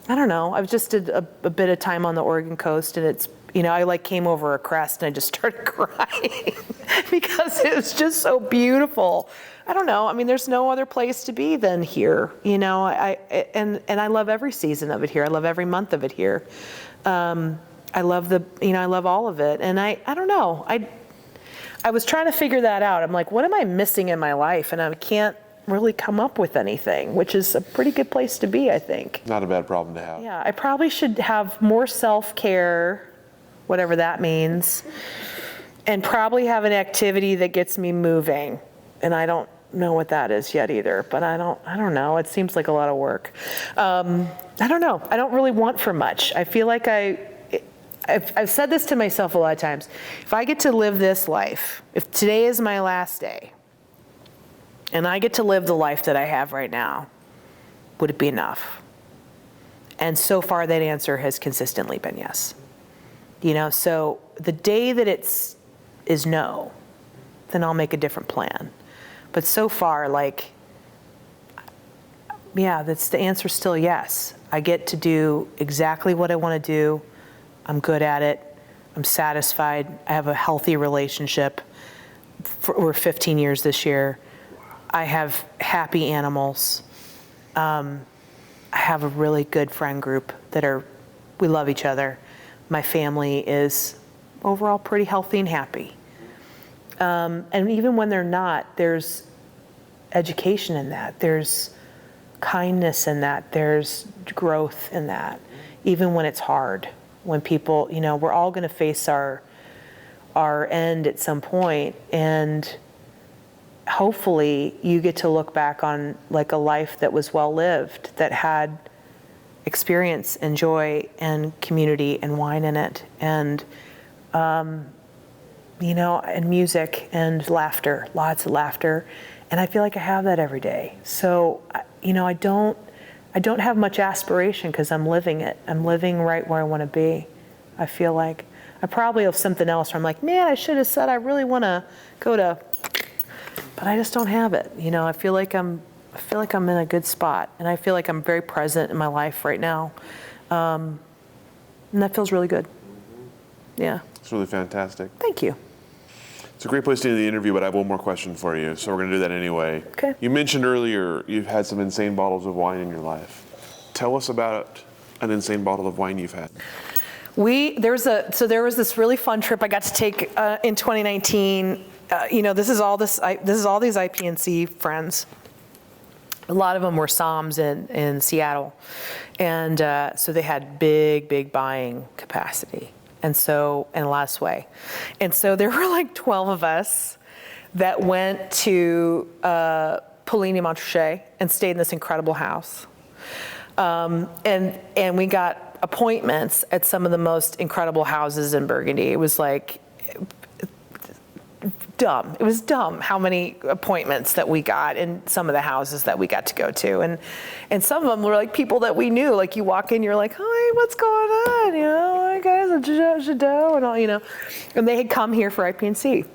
I don't know. I've just did a bit of time on the Oregon coast, and it's, I like came over a crest and I just started crying because it was just so beautiful. I don't know. I mean, there's no other place to be than here. And I love every season of it here. I love every month of it here. I love I love all of it. And I don't know. I was trying to figure that out. I'm like, what am I missing in my life? And I can't really come up with anything, which is a pretty good place to be, I think. Not a bad problem to have. Yeah, I probably should have more self-care, whatever that means, and probably have an activity that gets me moving. And I don't know what that is yet either, but I don't know. It seems like a lot of work. I don't know. I don't really want for much. I feel like I've said this to myself a lot of times. If I get to live this life, if today is my last day, and I get to live the life that I have right now, would it be enough? And so far, that answer has consistently been yes. So the day that is no, then I'll make a different plan. But so far, the answer's still yes. I get to do exactly what I want to do. I'm good at it. I'm satisfied. I have a healthy relationship. We're 15 years this year. I have happy animals. I have a really good friend group we love each other. My family is overall pretty healthy and happy. And even when they're not, there's education in that. There's kindness in that. There's growth in that. Even when it's hard, when people, we're all going to face our end at some point, and hopefully you get to look back on like a life that was well lived, that had experience and joy and community and wine in it, and and music and laughter, lots of laughter. And I feel like I have that every day. So I don't have much aspiration because I'm living it. I'm living right where I want to be. I feel like I probably have something else where I'm like, man, I should have said I really want to go to, but I just don't have it. I feel like I'm in a good spot, and I feel like I'm very present in my life right now, and that feels really good. Yeah. It's really fantastic. Thank you. It's a great place to end the interview, but I have one more question for you, so we're going to do that anyway. Okay. You mentioned earlier you've had some insane bottles of wine in your life. Tell us about an insane bottle of wine you've had. There was this really fun trip I got to take in 2019. This is all these IPNC friends. A lot of them were Psalms in Seattle, and so they had big buying capacity, and so in a lot of sway, and so there were like 12 of us that went to Poligny Montrachet and stayed in this incredible house, and we got appointments at some of the most incredible houses in Burgundy. It was like dumb. It was dumb how many appointments that we got in some of the houses that we got to go to. And some of them were like people that we knew. Like you walk in, you're like, hi, what's going on? Hi guys, Jadot, and all, And they had come here for IPNC.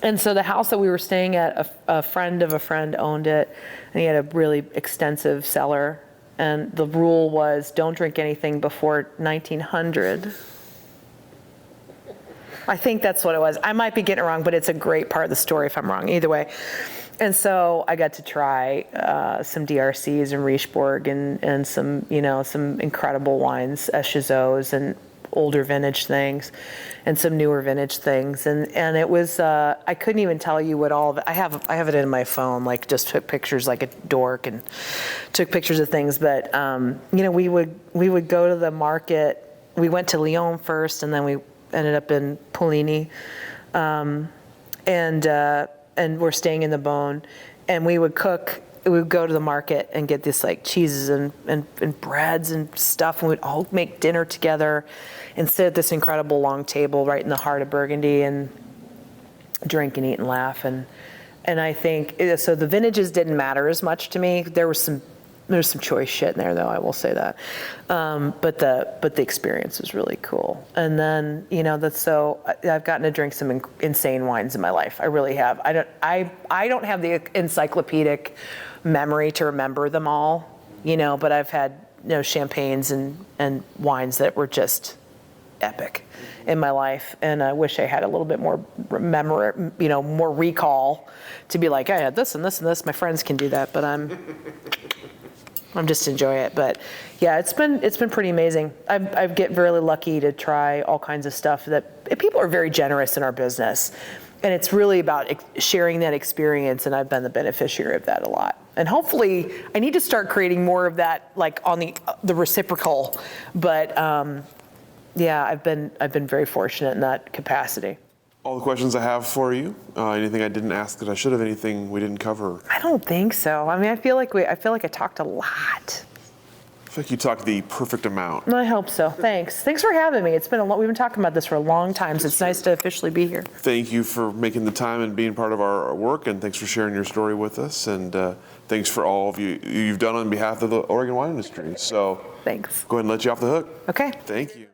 And so the house that we were staying at, a friend of a friend owned it, and he had a really extensive cellar. And the rule was don't drink anything before 1900. I think that's what it was. I might be getting it wrong, but it's a great part of the story if I'm wrong. Either way. And so I got to try some DRCs and Richebourg and some, some incredible wines, Chazeaux and older vintage things and some newer vintage things. And it was, I couldn't even tell you what all of it, I have it in my phone, like just took pictures like a dork and took pictures of things. But, we would go to the market. We went to Lyon first, and then we ended up in Poligny. And we're staying in the Beaune, and we would go to the market and get this like cheeses and breads and stuff, and we'd all make dinner together and sit at this incredible long table right in the heart of Burgundy and drink and eat and laugh. And I think, so the vintages didn't matter as much to me. There's some choice shit in there, though, I will say that. But the experience was really cool. And then, I've gotten to drink some insane wines in my life. I really have. I don't have the encyclopedic memory to remember them all, but I've had, champagnes and wines that were just epic in my life. And I wish I had a little bit more memory, more recall to be like, I had this and this and this. My friends can do that, but I'm just enjoy it. But yeah, it's been pretty amazing. I get really lucky to try all kinds of stuff that people are very generous in our business. And it's really about sharing that experience, and I've been the beneficiary of that a lot. And hopefully, I need to start creating more of that, like on the reciprocal. But yeah, I've been very fortunate in that capacity. All the questions I have for you. Anything I didn't ask that I should have? Anything we didn't cover? I don't think so. I mean, I feel like I talked a lot. I feel like you talked the perfect amount. I hope so. Thanks. Thanks for having me. It's been we've been talking about this for a long time, so it's nice to officially be here. Thank you for making the time and being part of our work, and thanks for sharing your story with us, and thanks for all of you've done on behalf of the Oregon wine industry. So thanks. Go ahead and let you off the hook. Okay. Thank you.